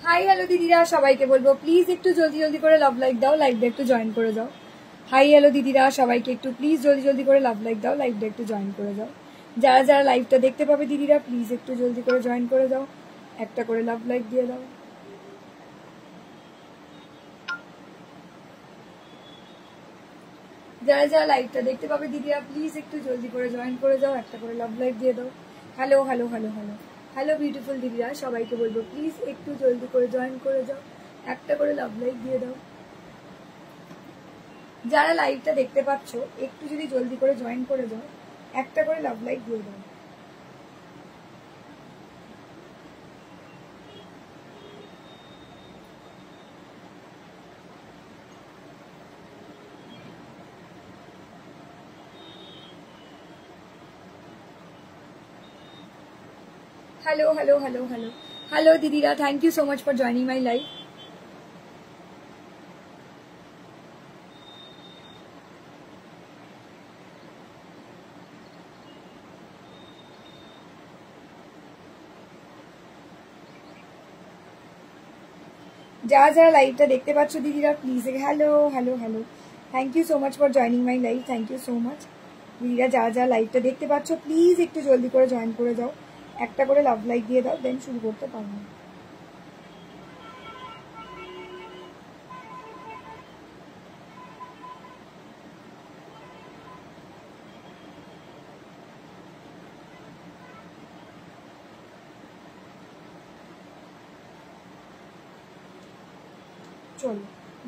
Hi hello দিদিরা, সবাইকে বলবো প্লিজ একটু জলদি জলদি করে লাভ লাইক দাও, লাইভটা একটু জয়েন করে যাও। হাই হ্যালো দিদিরা, সবাইকে একটু প্লিজ জলদি জলদি করে লাভ লাইক দাও, লাইভটা একটু জয়েন করে যাও। যারা যারা লাইভটা দেখতে পাবে দিদিরা প্লিজ একটু জলদি করে জয়েন করে যাও, একটা করে লাভ লাইক দিয়ে দাও। যারা যারা লাইভটা দেখতে পাবে দিদিরা প্লিজ একটু জলদি করে জয়েন করে যাও, একটা করে লাভ লাইক দিয়ে দাও। Hello hello hello hello hello beautiful দিদিরা, সবাইকে বলবো প্লিজ একটু জলদি করে জয়েন করে যাও, একটা করে লাভ লাইক দিয়ে দাও। যারা লাইভটা দেখতে পাচ্ছ একটু যদি জলদি করে জয়েন করে যাও, একটা করে লাভ লাইক দিয়ে দাও। Hello hello hello hello hello দিদিরা, thank you so much for joining my live. যারা যারা লাইভটা দেখতে পাচ্ছ দিদিরা please hello hello hello, thank you so much for joining my live, thank you so much. দিদিরা যারা যারা লাইভটা দেখতে পাচ্ছ প্লিজ একটু জলদি করে জয়েন করে যাও, একটা করে লাভ লাইক দিয়ে দাও, দেন শুরু করতে পারবো। चलो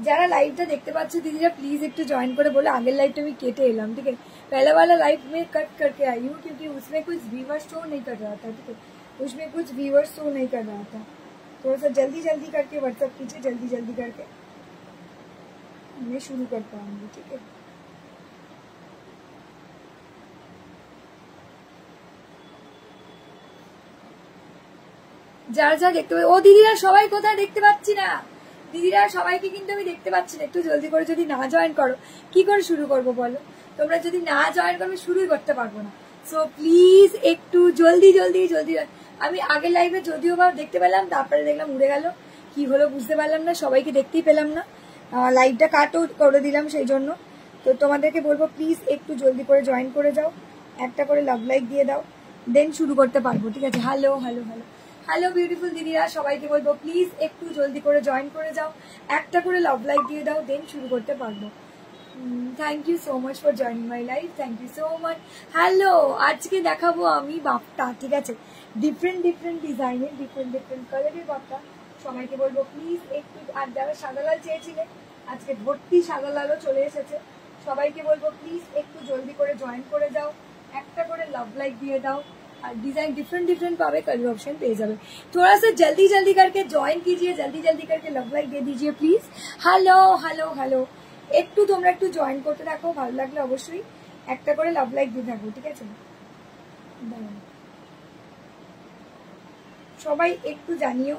जरा लाइव देखते पाচ্ছ दीदी प्लीज एक ज्वाइन করে बोले आगे लाइव में केटे एलम, ठीक है। पहला वाला लाइव में कट करके आई हूँ क्योंकि उसमें कुछ व्यूअर्स शो नहीं कर रहा था, ठीक है, उसमें कुछ व्यूअर्स शो नहीं कर रहा था। थोड़ा सा जल्दी जल्दी करके व्हाट्सएप कीजिए, जल्दी जल्दी करके मैं शुरू कर पाऊंगी, ठीक है। যারা যা দেখতে পাবে ও দিদিরা সবাই কোথায় দেখতে পাচ্ছি না, দিদিরা সবাইকে কিন্তু আমি দেখতে পাচ্ছি না। একটু জলদি করে যদি না জয়েন করো কি করে শুরু করব বলো, তোমরা যদি না জয়েন করো শুরুই করতে পারবো না। সো প্লিজ একটু জলদি জলদি জলদি। আমি আগের লাইভে যদিও বা দেখতে পেলাম, তারপরে দেখলাম উড়ে গেল, কি হলো বুঝতে পারলাম না, সবাইকে দেখতেই পেলাম না, লাইভটা কাটও করে দিলাম সেই জন্য। তো তোমাদেরকে বলবো প্লিজ একটু জলদি করে জয়েন করে যাও, একটা করে লাভ লাইক দিয়ে দাও, দেন শুরু করতে পারবো, ঠিক আছে। Hello hello hello hello beautiful দিদিরা, সবাইকে বলবো প্লিজ একটু জলদি করে জয়েন করে যাও, একটা করে লাভ লাইক দিয়ে দাও, দেন শুরু করতে পারবো। Thank you so much for joining my life, thank you so much. Hello, আজকে দেখাবো আমি বাপটা, ঠিক আছে, ডিফারেন্ট ডিফারেন্ট ডিজাইনের, ডিফারেন্ট ডিফারেন্ট কালারের বাপটা। সবাইকে বলবো প্লিজ একটু, আর যারা সাদা লাল চেয়েছিলেন আজকে ভর্তি সাদা লালও চলে এসেছে, সবাইকে বলবো প্লিজ একটু জলদি করে জয়েন করে যাও, একটা করে লাভ লাইক দিয়ে দাও। डिजाइन डिफरेंट डिफरेंट पावे, कलर ऑप्शन पे जावे, थोड़ा सा जल्दी जल्दी करके ज्वाइन कीजिए, जल्दी जल्दी करके लव लाइक दे दीजिए प्लीज। हेलो हेलो हेलो একটু তোমরা একটু জয়েন করতে থাকো, ভালো লাগলে অবশ্যই একটা করে লাভ লাইক দিয়ে থাকো, ঠিক আছে। সবাই একটু জানিও,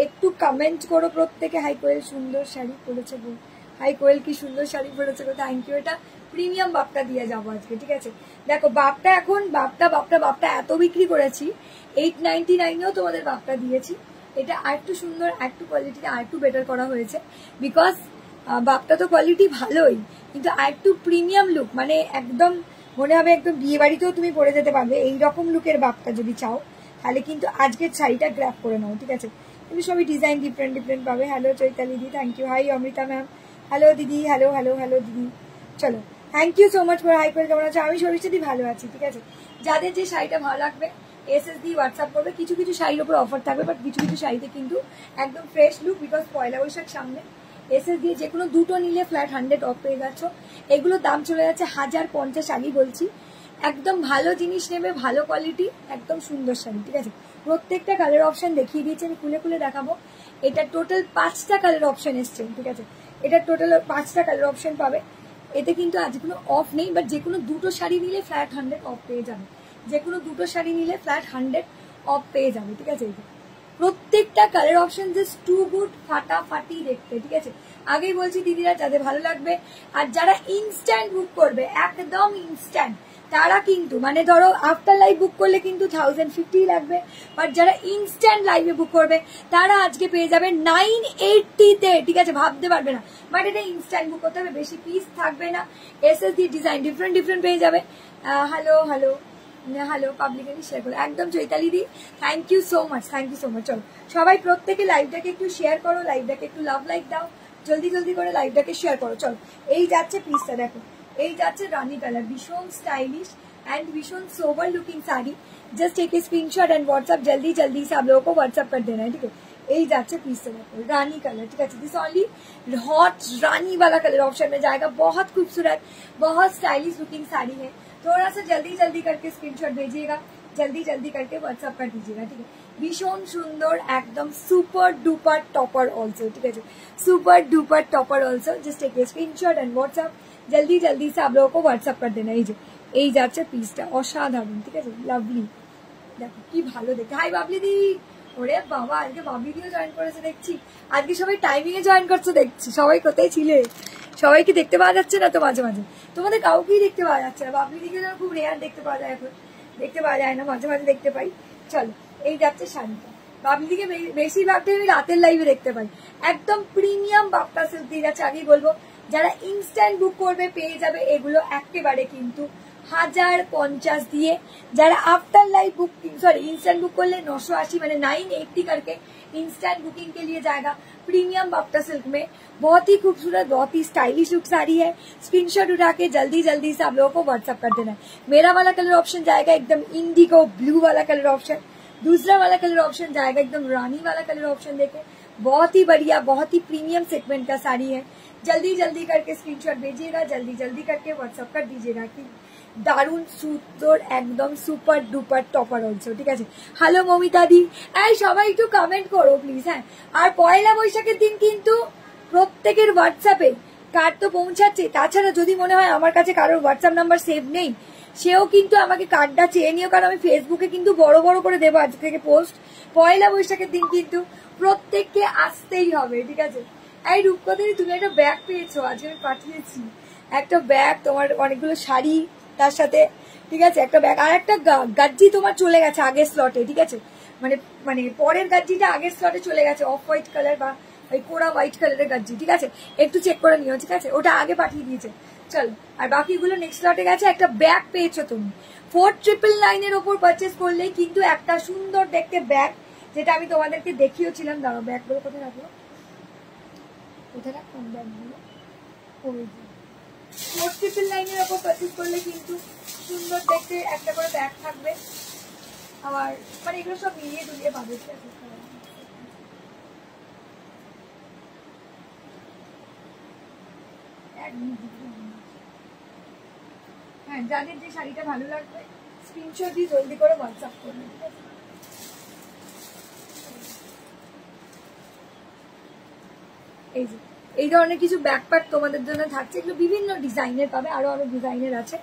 একটু কমেন্ট করো প্রত্যেকে। হাই কোয়েল সুন্দর শাড়ি পরেছে, হাই কোয়েল কি সুন্দর শাড়ি পরেছে, থ্যাংক ইউ। এটা প্রিমিয়াম বাপটা দিয়ে যাবো আজকে, ঠিক আছে। দেখো বাপটা এখন বাপটা বাপটা বাপটা এত বিক্রি করেছি, 899-এও তোমাদের বাপটা দিয়েছি। এটা আরেকটু সুন্দর, আরেকটু কোয়ালিটিটা আরেকটু বেটার করা হয়েছে, বিকজ বাপটা তো কোয়ালিটি ভালোই, কিন্তু আরেকটু প্রিমিয়াম লুক, মানে একদম মনে হবে একদম বিয়ে বাড়িতেও তুমি পরে যেতে পারবে এইরকম লুকের বাপটা যদি চাও, তাহলে কিন্তু আজকের শাড়িটা গ্র্যাব করে নাও, ঠিক আছে। কিন্তু সবই ডিজাইন ডিফারেন্ট ডিফারেন্ট পাবে। হ্যালো চৈতালি দি, thank you. Hi Amrita ma'am, hello দিদি, হ্যালো হ্যালো হ্যালো দিদি, চলো thank you so much for hi Koel. কেমন আছো? আমি সরিষাদি ভালো আছি, ঠিক আছে। যাদের যে শাড়িটা ভালো লাগবে এসএস দিয়ে হোয়াটসঅ্যাপ করবে। কিছু কিছু শাড়ির উপর অফার থাকবে, বাট কিছু কিছু শাড়িতে কিন্তু একদম ফ্রেশ লুক, বিকজ পয়লা বৈশাখ সামনে। এসএস দিয়ে যে কোনো দুটো নিলে ফ্ল্যাট 100 অফ পেয়ে যাচ্ছ। এগুলোর দাম চলে যাচ্ছে 1050, আগেই বলছি। একদম ভালো জিনিস নেবে, ভালো কোয়ালিটি, একদম সুন্দর শাড়ি, ঠিক আছে। প্রত্যেকটা কালার অপশন দেখিয়ে দিয়েছি, আমি খুলে খুলে দেখাবো। এটা টোটাল 5টা কালার অপশন এসছে, ঠিক আছে। এটা টোটাল 5টা কালার অপশন পাবে। এতে কিন্তু আজ কোনো অফ নেই, বাট যে কোনো দুটো শাড়ি নিলে ফ্ল্যাট 100 অফ পেয়ে যাবে, যে কোনো দুটো শাড়ি নিলে ফ্ল্যাট 100 অফ পেয়ে যাবে, ঠিক আছে। প্রত্যেকটা colour option just too good, ফাটাফাটি দেখতে, ঠিক আছে। আগেই বলছি দিদিরা যাদের ভালো লাগবে, আর যারা ইনস্ট্যান্ট বুক করবে একদম ইনস্ট্যান্ট, তারা কিন্তু মানে ধরো আফটার লাইভ বুক করলে কিন্তু 1050 লাগবে, বাট যারা ইনস্ট্যান্ট লাইভে বুক করবে তারা আজকে পেয়ে যাবে 980-তে, ঠিক আছে, ভাবতে পারবে না। বাট এটা ইনস্ট্যান্ট বুক করতে হবে, বেশি পিস থাকবে না, এসএসডি ডিজাইন ডিফারেন্ট পেয়ে যাবে। Hello hello hello, publicly share করো একদম। চৈতালি দি thank you so much, thank you so much. চলো সবাই প্রত্যেকে লাইভটাকে একটু শেয়ার করো, লাইভটাকে একটু লাভ লাইক দাও, জলদি করে লাইভটাকে শেয়ার করো। চলো এই যাচ্ছে পিসটা, দেখো এই যাচ্ছে রানী কালার, ভীষণ স্টাইলিশ एंड भीषण sober looking sari. Just take a screenshot and WhatsApp जल्दी से आप लोगों को व्हाट्सएप कर देना है, ठीक है। यही जाचे पीस से देखो रानी कलर, ठीक है, दिस ओनली हॉट रानी वाला कलर ऑप्शन में जाएगा। बहुत खूबसूरत, बहुत स्टाइलिश लुकिंग साड़ी है। थोड़ा सा जल्दी करके स्क्रीनशॉट भेजिएगा, जल्दी करके व्हाट्सएप कर दीजिएगा, ठीक है। भीषण सुंदर एकदम सुपर डुपर टॉपर ऑल्सो, ठीक है, super duper topper also. Just take a screenshot and WhatsApp जल्दी से आप लोगों को व्हाट्सएप कर देना। এই যাচ্ছে পিসটা অসাধারণ, ঠিক আছে, লাভলি। দেখো কি ভালো দেখতে। হাই বাবলি দি, ওরে বাবা আজকে বাবলি দিও জয়েন করেছে দেখছি। আজকে সবাই টাইমিং এ জয়েন করছো দেখছি। সবাই কোথায় ছিলে? সবাইকে দেখতে পাওয়া যাচ্ছে না তো মাঝে তোমাদের কাউকেই দেখতে পাওয়া যাচ্ছে না। বাবলি দিকে যেন খুব রেয়ার দেখতে পাওয়া যায়, এখন দেখতে পাওয়া যায় না, মাঝে দেখতে পাই। চলো এই যাচ্ছে শাড়িটা, বাবলি দিকে বেশিরভাগটাই আমি রাতের লাইভে দেখতে পাই। একদম প্রিমিয়াম বাপ্পা সিল্ক দিয়ে যাচ্ছে। আগেই বলবো যারা ইনস্ট্যান্ট বুক করবে পেয়ে যাবে এগুলো একেবারে কিন্তু 1050 दिए। जरा after live booking sorry instant book कर ले 980 मैंने 980 करके इंस्टेंट बुकिंग के लिए जाएगा। प्रीमियम बाप्टा सिल्क में बहुत ही खूबसूरत, बहुत ही स्टाइलिश लुक साड़ी है। स्क्रीनशॉट उठा के जल्दी से आप लोगों को व्हाट्सएप कर देना है। मेरा वाला कलर ऑप्शन जाएगा एकदम इंडिगो ब्लू वाला कलर ऑप्शन, दूसरा वाला कलर ऑप्शन जाएगा एकदम रानी वाला कलर ऑप्शन। देखे बहुत ही बढ़िया, बहुत ही प्रीमियम सेगमेंट का साड़ी है। जल्दी करके स्क्रीनशॉट भेजिएगा, जल्दी करके व्हाट्सएप कर दीजिएगा कि দারুন সুন্দর একদম সুপার ডুপার টপার অলসো, ঠিক আছে। হ্যালো মমিতা দি, এই সবাই একটু কমেন্ট করো প্লিজ, হ্যাঁ। আর পয়লা বৈশাখের দিন কিন্তু প্রত্যেকের হোয়াটসঅ্যাপে কার্ড তো পৌঁছাচ্ছে। তাছাড়া যদি মনে হয় আমার কাছে কারোর হোয়াটসঅ্যাপ নাম্বার সেভ নেই, সেও কিন্তু আমাকে কার্ডটা চেয়ে নিও, কারণ আমি ফেসবুকে কিন্তু বড় করে দেবো আজ থেকে পোস্ট। পয়লা বৈশাখের দিন কিন্তু প্রত্যেককে আসতেই হবে, ঠিক আছে। এই রূপকথা তুমি একটা ব্যাগ পেয়েছো, আজকে আমি পাঠিয়েছি একটা ব্যাগ, তোমার অনেকগুলো শাড়ি তার সাথে, ঠিক আছে, একটা ব্যাগ আর একটা গাজ্জি তোমার চলে গেছে আগের স্লটে, ঠিক আছে, মানে পরের গাজ্জিটা আগের স্লটে চলে গেছে, অফ হোয়াইট কালার বা ওই কোড়া হোয়াইট কালারের গাজ্জি, ঠিক আছে, একটু চেক করে নিও, ঠিক আছে, ওটা আগে পাঠিয়ে দিয়েছে। চলো আর বাকিগুলো নেক্সট স্লটে গেছে। একটা ব্যাগ পেয়েছো তুমি 4999 এর ওপর পারচেস করলেই কিন্তু একটা সুন্দর দেখতে ব্যাগ, যেটা আমি তোমাদেরকে দেখিয়েছিলাম। দাঁড়াও ব্যাগগুলো কোথায় রাখবো, কোথায় রাখলাম ব্যাগগুলো, 4999 এর ওপর পারচেস করলে কিন্তু সুন্দর দেখতে একটা করে ব্যাগ থাকবে। আবার মানে এগুলো সব মিলিয়ে দুলিয়ে পাবে, হ্যাঁ। যাদের যে শাড়িটা ভালো লাগবে স্ক্রিনশট দিয়ে জলদি করে হোয়াটসঅ্যাপ করবে, ঠিক আছে। এই যে এই ধরনের কিছু ব্যাকপ্যাক তোমাদের জন্য থাকছে, এগুলো বিভিন্ন ডিজাইনের পাবে, আরো ডিজাইনের আছে।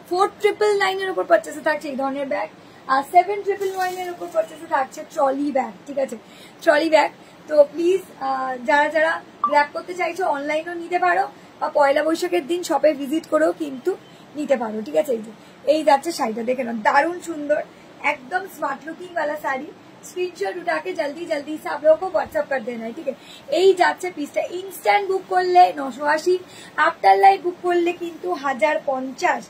4999 এর উপর পারচেসে থাকছে এই ধরনের ব্যাগ, আর 7999 এর উপর পারচেসে থাকছে ট্রলি ব্যাগ, ঠিক আছে, ট্রলি ব্যাগ। তো প্লিজ যারা গ্র্যাব করতে চাইছো অনলাইনেও নিতে পারো, বা পয়লা বৈশাখের দিন শপে ভিজিট করেও কিন্তু নিতে পারো, ঠিক আছে। এই যাচ্ছে শাড়িটা, দেখে নাও দারুণ সুন্দর, एकदम स्मार्ट लुकिंग वाला साड़ी। स्क्रीनशॉट उठा के जल्दी से आप लोगों को व्हाट्सएप कर देना है, ठीक है। यही যাচ্ছে পিসটা। ইনস্ট্যান্ট বুক করলে 980, আফটার লাইভ বুক করলে কিন্তু 1050,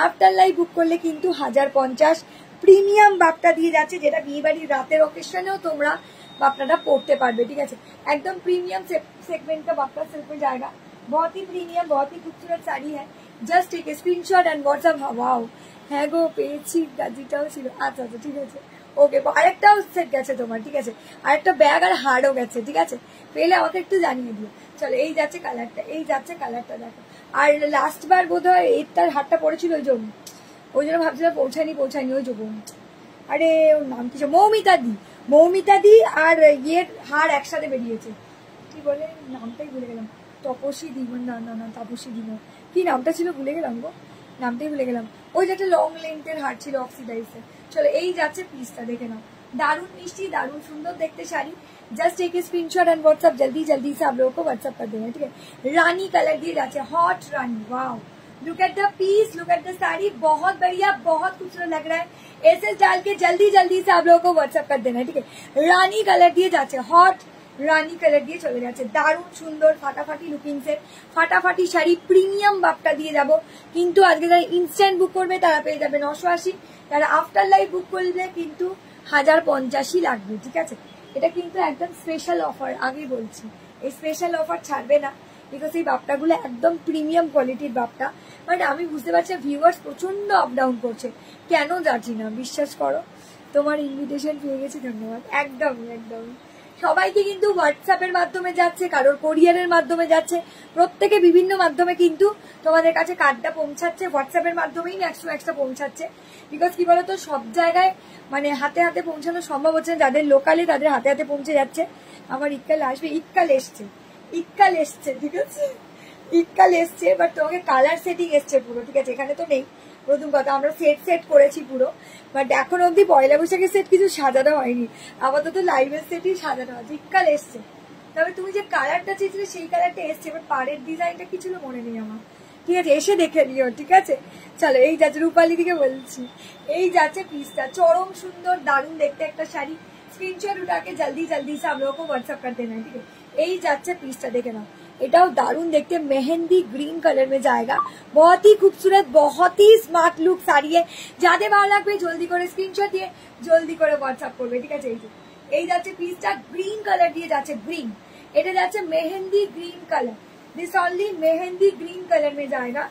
আফটার লাইভ বুক করলে কিন্তু 1050। প্রিমিয়াম বাপটা দিয়ে যাচ্ছে, যেটা বিয়ে বাড়ির রাতের অকেশনেও তোমরা বাপটাটা পড়তে পারবে, ঠিক আছে। একদম প্রিমিয়াम सेगमेंट का बापटा सिल्क में जाएगा, बहुत ही प्रीमियम, बहुत ही खूबसूरत साड़ी है। Just take a screenshot and WhatsApp. Wow, হ্যাঁ গো পেয়েছি, গাজিটাও ছিল। আচ্ছা ঠিক আছে, ওকে। আরেকটাও সেট গেছে তোমার, ঠিক আছে, আরেকটা ব্যাগ আর হারও গেছে, ঠিক আছে। পেলে আমাকে একটু জানিয়ে দিও। চলো এই যাচ্ছে কালারটা, এই যাচ্ছে কালারটা দেখো। আর লাস্ট বার বোধ হয় এটার হারটা পড়েছিল, ওই জন্য ভাবছিলাম পৌঁছায়নি ওই যোগ। আরে ওর নাম কি, মৌমিতা দি আর ইয়ের হার একসাথে বেরিয়েছে, কি বলে নামটাই ভুলে গেলাম। তপসী দি, না তপসী দি না, কি নামটা ছিল ভুলে গেলাম গো, নামটাই ভুলে গেলাম। ওই যে একটা লং লেন্থের হার ছিল অক্সিডাইজের। চলো এই যাচ্ছে পিসটা, দেখে নাও दारुण मिष्टी, दारुण सुंदर देखते साड़ी। जस्ट एक स्क्रीनशॉट एंड व्हाट्सएप जल्दी से आप लोगों को व्हाट्सएप कर देना, ठीक है। रानी कलर दिए जाते, हॉट रानी, wow look at the piece, look at the sari, बहुत बढ़िया, बहुत खूबसूरत लग रहा है। एसएस डाल के जल्दी जल्दी से आप लोगों को व्हाट्सएप कर देना है, ठीक है। रानी कलर দিয়ে যাচ্ছে, হট রানী কালার দিয়ে চলে যাচ্ছে, দারুণ সুন্দর ফাটাফাটি লুকিং সেট, ফাটাফাটি শাড়ি, প্রিমিয়াম বাপটা দিয়ে যাব। কিন্তু আজকে যারা ইনস্ট্যান্ট বুক করবে তারা পেয়ে যাবে 980, যারা আফটার লাইভ বুক করলে কিন্তু 1050 লাগবে, ঠিক আছে। এটা কিন্তু একদম স্পেশাল অফার, আগে বলছি এই স্পেশাল অফার ছাড়বে না, বিকজ এই বাপটাগুলো একদম প্রিমিয়াম কোয়ালিটির বাপটা। বাট আমি বুঝতে পারছি ভিউয়ার্স প্রচন্ড আপ ডাউন করছে, কেন যাচ্ছি না বিশ্বাস করো, তোমার ইনভিটেশন পেয়ে গেছি, ধন্যবাদ। একদমই একদমই সবাইকে কিন্তু হোয়াটসঅ্যাপের মাধ্যমে যাচ্ছে, কারোর কোরিয়ারের মাধ্যমে যাচ্ছে, প্রত্যেকে বিভিন্ন মাধ্যমে কিন্তু তোমাদের কাছে কার্ডটা পৌঁছাচ্ছে, হোয়াটসঅ্যাপের মাধ্যমেই ম্যাক্সটা পৌঁছাচ্ছে। বিকজ কি বলতো সব জায়গায় মানে হাতে হাতে পৌঁছানো সম্ভব হচ্ছে না, যাদের লোকালে তাদের হাতে হাতে পৌঁছে যাচ্ছে। আমার ইক্কাল আসবে, ইক্কাল এসছে, ঠিক আছে, ইক্কাল এসছে, বাট তোমাকে কালার সেটিং এসছে পুরো, ঠিক আছে। এখানে তো নেই, প্রথম কথা আমরা সেট করেছি পুরো, বাট এখন অব্দি পয়লা বৈশাখের সেট কিছু সাজানো হয়নি, আপাতত লাইভের সেটই সাজানো আছে। ইক্কাল এসছে, তবে তুমি যে কালারটা চেয়েছিলে সেই কালারটা এসছে, বাট পাড়ের ডিজাইনটা কি ছিল মনে নেই আমার, ঠিক আছে, এসে দেখে নিও, ঠিক আছে। চলো এই যাচ্ছে, রূপালী দিকে বলছি, এই যাচ্ছে পিসটা, চরম সুন্দর দারুণ দেখতে একটা শাড়ি। स्क्रीनशॉट उठा के जल्दी जल्दी से आप लोगों को व्हाट्सएप कर देना है, ठीक है। यही যাচ্ছে পিসটা দেখে নাও, এটাও দারুণ দেখতে, মেহেंदी ग्रीन कलर में जाएगा, बहुत ही खूबसूरत, बहुत ही स्मार्ट लुक শাড়ি है। যাদের ভালো লাগবে জলদি করে স্ক্রিনশট দিয়ে জলদি করে হোয়াটসঅ্যাপ করবে, ঠিক আছে। এই যাচ্ছে পিসটা, গ্রিন কালার দিয়ে যাচ্ছে, গ্রিন, এটা যাচ্ছে mehndi green colour, this only mehndi green colour में जाएगा।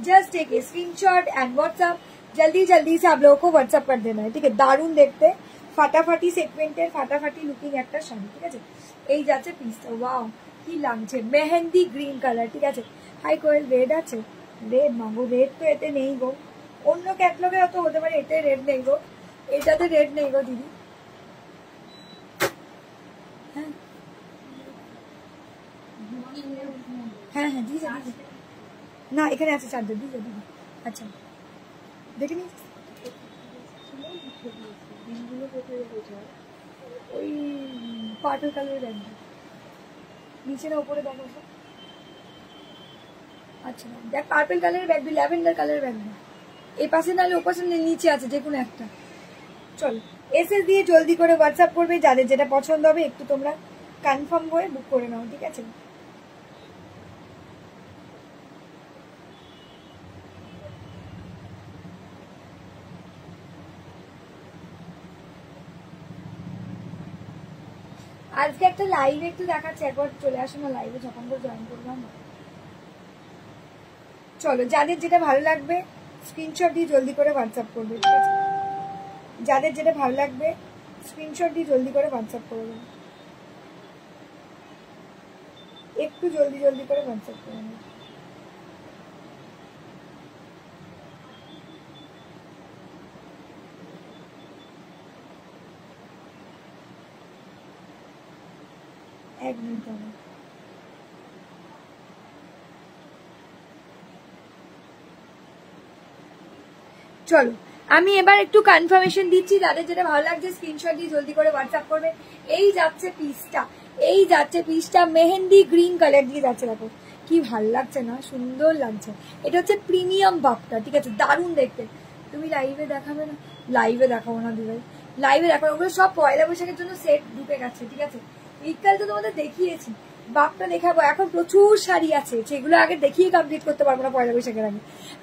Just take a screenshot and WhatsApp, जल्दी जल्दी से आप लोगों को व्हाट्सएप कर देना है, ठीक है। दारुण देखते ফাটাফাটি সেগমেন্টের ফাটাফাটি লুকিং একটা শাড়ি, ঠিক আছে। এই যাচ্ছে পিসটা, ওয়াও কি লাগছে, মেহেন্দি গ্রিন কালার, ঠিক আছে। হাই কোয়েল রেড আছে, রেড মাগো, রেড তো এতে নেই গো, অন্য ক্যাটলগে হয়তো হতে পারে, এতে রেড নেই গো, এটাতে রেড নেই গো দিদি। হ্যাঁ হ্যাঁ হ্যাঁ দিদি না, এখানে আছে চার্জার, দিদি দিদি, আচ্ছা দেখে নি ওই পার্পল কালারের ব্যাগটা নিচে না উপরে দেখো, আচ্ছা দেখ পার্পল কালারের ব্যাগ, ল্যাভেন্ডার কালারের ব্যাগ না, এই পাশে নাহলে ও পাশে নিচে আছে, যে কোনো একটা। চলো এসএস দিয়ে জলদি করে হোয়াটসঅ্যাপ করবে, যাদের যেটা পছন্দ হবে একটু তোমরা কনফার্ম হয়ে বুক করে নাও, ঠিক আছে। আজকে একটা লাইভে একটু দেখাচ্ছে, একবার চলে আসো না লাইভে, যখন করে জয়েন করলাম। চলো যাদের যেটা ভালো লাগবে স্ক্রিনশট দিয়ে জলদি করে হোয়াটসঅ্যাপ করবে, ঠিক আছে। যাদের যেটা ভালো লাগবে স্ক্রিনশট দিয়ে জলদি করে হোয়াটসঅ্যাপ করবে, একটু জলদি জলদি করে হোয়াটসঅ্যাপ করবে। এক মিনিট হবে, চলো আমি এবার একটু কনফার্মেশন দিচ্ছি, যাদের যেটা ভালো লাগছে স্ক্রিনশট দিয়ে জলদি করে হোয়াটসঅ্যাপ করবে। এই যাচ্ছে পিসটা, এই যাচ্ছে পিসটা, মেহেন্দি গ্রিন কালার দিয়ে যাচ্ছে, দেখো কি ভালো লাগছে না, সুন্দর লাগছে। এটা হচ্ছে প্রিমিয়াম বাপটা, ঠিক আছে, দারুণ দেখতে। তুমি লাইভে দেখাবে না? লাইভে দেখাবো না দিদি, লাইভে দেখাবো, ওগুলো সব পয়লা বৈশাখের জন্য সেট ঢুকে গেছে, ঠিক আছে। বিকাল তো তোমাদের দেখিয়েছি, বাপটা দেখাবো, এখন প্রচুর শাড়ি আছে, সেগুলো আগে দেখিয়ে কমপ্লিট করতে পারবো না পয়লা বৈশাখের আগে,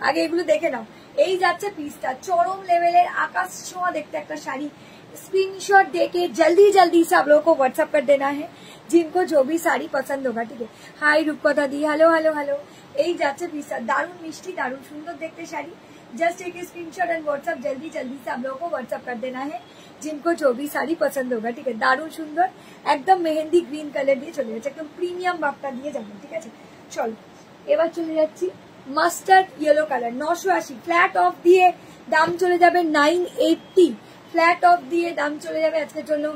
আগে এগুলো দেখে নাও। এই যাচ্ছে পিসটা, চরম লেভেলের আকাশ ছোঁয়া দেখতে একটা শাড়ি। स्क्रीनशॉट देके जल्दी जल्दी से आप लोगों को व्हाट्सएप कर देना है, जिनको जो भी साड़ी पसंद होगा, ठीक है। हाई रूपकथा दी, हेलो हेलो हेलो। এই যাচ্ছে পিসটা, দারুণ মিষ্টি, দারুণ সুন্দর দেখতে শাড়ি। जस्ट एक स्क्रीनशॉट एंड व्हाट्सएप जल्दी जल्दी से आप लोगों को व्हाट्सएप कर देना है, जिनको जो भी साड़ी पसंद होगा, ठीक है। दारुण सुंदर एकदम मेहंदी ग्रीन कलर দিয়ে চলে যাচ্ছে, একদম প্রিমিয়াম বাপটা দিয়ে যাবে, ঠিক আছে। চলো এবার চলে যাচ্ছি mustard yellow colour, 980 flat of দিয়ে দাম চলে যাবে 980, ফ্ল্যাট অফ দিয়ে দাম চলে যাবে আজকের জন্য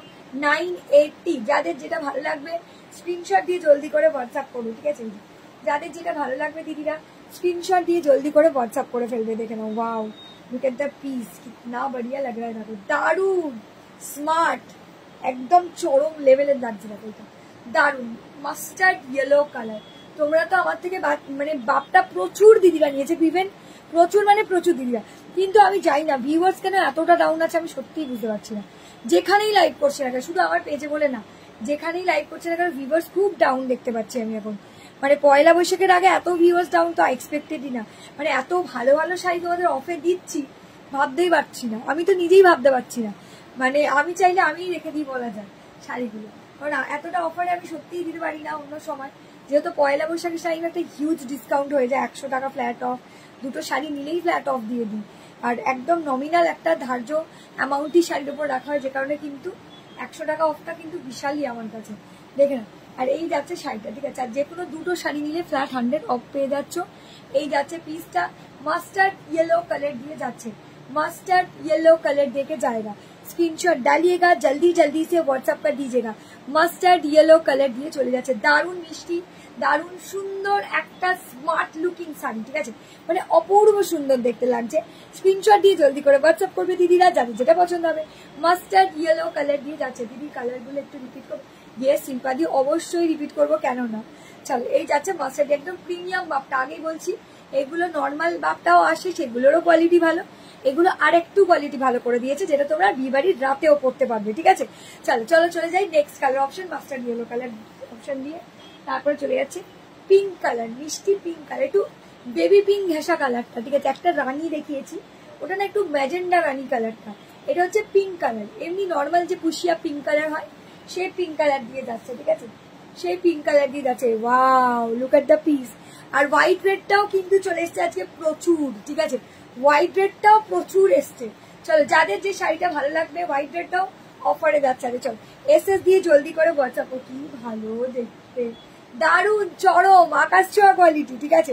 980। যাদের যেটা ভালো লাগবে স্ক্রিনশট দিয়ে জলদি করে হোয়াটসঅ্যাপ করো, ঠিক আছে। যাদের যেটা ভালো লাগবে দিদিরা स्क्रीनशॉट दिए जल्दी করে व्हाट्सएप করে ফেলবে, দেখে নাও। Wow look at the piece, कितना बढ़िया लग रहा है, देखो दारुण स्मार्ट, एकदम চরম লেভেলের লাগছে, দেখো এটা দারুণ মাস্টার্ড ইয়েলো কালার, তোমরা তো আমার থেকে মানে বাপটা প্রচুর দিদিরা নিয়েছে, ইভেন প্রচুর মানে প্রচুর দিদিরা, কিন্তু আমি জানি না ভিউয়ার্স কেন এতটা ডাউন আছে, আমি সত্যিই বুঝতে পারছি না। যেখানেই লাইভ করছে না কেন, শুধু আমার পেজে বলে না, যেখানেই লাইভ করছে না কেন ভিউয়ার্স খুব ডাউন দেখতে পাচ্ছি আমি এখন। মানে পয়লা বৈশাখের আগে এত ভিউয়ার্স ডাউন তো এক্সপেক্টেডই না। মানে এত ভালো ভালো শাড়ি তোমাদের অফে দিচ্ছি, ভাবতেই পারছি না, আমি তো নিজেই ভাবতে পারছি না। মানে আমি চাইলে আমিই রেখে দিই বলা যায় শাড়িগুলো, কারণ এতটা অফারে আমি সত্যিই দিতে পারি না অন্য সময়। যেহেতু পয়লা বৈশাখের শাড়ি একটা হিউজ ডিসকাউন্ট হয়ে যায়, 100 টাকা ফ্ল্যাট অফ, দুটো শাড়ি নিলেই ফ্ল্যাট অফ দিয়ে দিই, আর একদম নমিনাল একটা ধার্য অ্যামাউন্টই শাড়ির উপর রাখা হয়, যে কারণে কিন্তু 100 টাকা অফটা কিন্তু বিশালই আমার কাছে, দেখে না। আর এই যাচ্ছে শাড়িটা, ঠিক আছে, আর যে কোনো দুটো শাড়ি নিলে ফ্ল্যাট 100 অফ পেয়ে যাচ্ছ। এই যাচ্ছে পিসটা মাস্টার্ড ইয়েলো কালার দিয়ে যাচ্ছে, মাस्टर्ड येलो कलर देके जाएगा, स्क्रीनशॉट डालिएगा, जल्दी जल्दी से व्हाट्सएप कर दीजिएगा। मास्टर्ड येलो कलर দিয়ে চলে যাচ্ছে, দারুণ মিষ্টি, দারুণ সুন্দর একটা স্মার্ট লুকিং শাড়ি, ঠিক আছে, মানে অপূর্ব সুন্দর দেখতে লাগছে। স্ক্রিনশট দিয়ে জলদি করে হোয়াটসঅ্যাপ করবে দিদিরা, যাদের যেটা পছন্দ হবে। মাস্টার্ড ইয়েলো কালার দিয়ে যাচ্ছে, দিদি কালারগুলো একটু রিপিট করবো। ইয়েস সিম্পাদি, অবশ্যই রিপিট করবো, কেন না। চলো, এই যাচ্ছে মাস্টার্ড, একদম প্রিমিয়াম বাপটা, আগেই বলছি এগুলো নর্মাল বাপটাও আসে, সেগুলোরও কোয়ালিটি ভালো, এগুলো আর একটু কোয়ালিটি ভালো করে দিয়েছে, যেটা তোমরা বিয়েবাড়ির রাতেও পড়তে পারবে, ঠিক আছে। চলো চলো চলে যাই next colour option, mustard yellow colour option দিয়ে তারপরে চলে যাচ্ছে পিঙ্ক কালার, মিষ্টি পিঙ্ক কালার, একটু বেবি পিঙ্ক ঘেঁষা কালারটা, ঠিক আছে। একটা রানী দেখিয়েছি, ওটা না একটু ম্যাজেন্ডা রানী কালারটা, এটা হচ্ছে পিঙ্ক কালার। এমনি নর্মাল যে পুষিয়া পিঙ্ক কালার হয়, সেই পিঙ্ক কালার দিয়ে যাচ্ছে, ঠিক আছে, সেই পিঙ্ক কালার দিয়ে যাচ্ছে। Wow, look at the piece. আর হোয়াইট রেডটাও কিন্তু চলে এসছে আজকে প্রচুর, ঠিক আছে, হোয়াইট রেডটাও প্রচুর এসছে। চলো, যাদের যে শাড়িটা ভালো লাগবে, হোয়াইট রেডটাও অফারে যাচ্ছে। আরে চলো, এসএস দিয়ে জলদি করে হোয়াটসঅ্যাপ, কি ভালো দেখতে, দারুণ চরম আকাশ ছোঁয়া কোয়ালিটি, ঠিক আছে,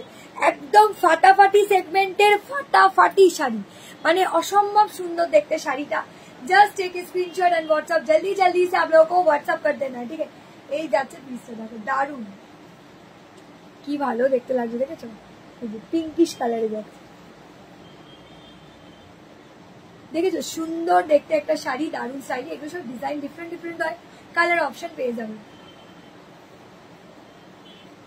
একদম ফাটাফাটি সেগমেন্টের ফাটাফাটি শাড়ি, মানে অসম্ভব সুন্দর দেখতে শাড়িটা। Just take screenshot and WhatsApp, जल्दी जल्दी से आप लोगों को व्हाट्सएप कर देना है, ठीक है। এই যাচ্ছে পিসটা, দেখো দারুণ, কি ভালো দেখতে লাগছে, দেখেছো, এই যে পিঙ্কিশ কালারে যাচ্ছে, দেখেছো, সুন্দর দেখতে একটা শাড়ি, দারুণ শাড়ি। এগুলো সব ডিজাইন ডিফারেন্ট ডিফারেন্ট হয়, কালার অপশন পেয়ে যাবে।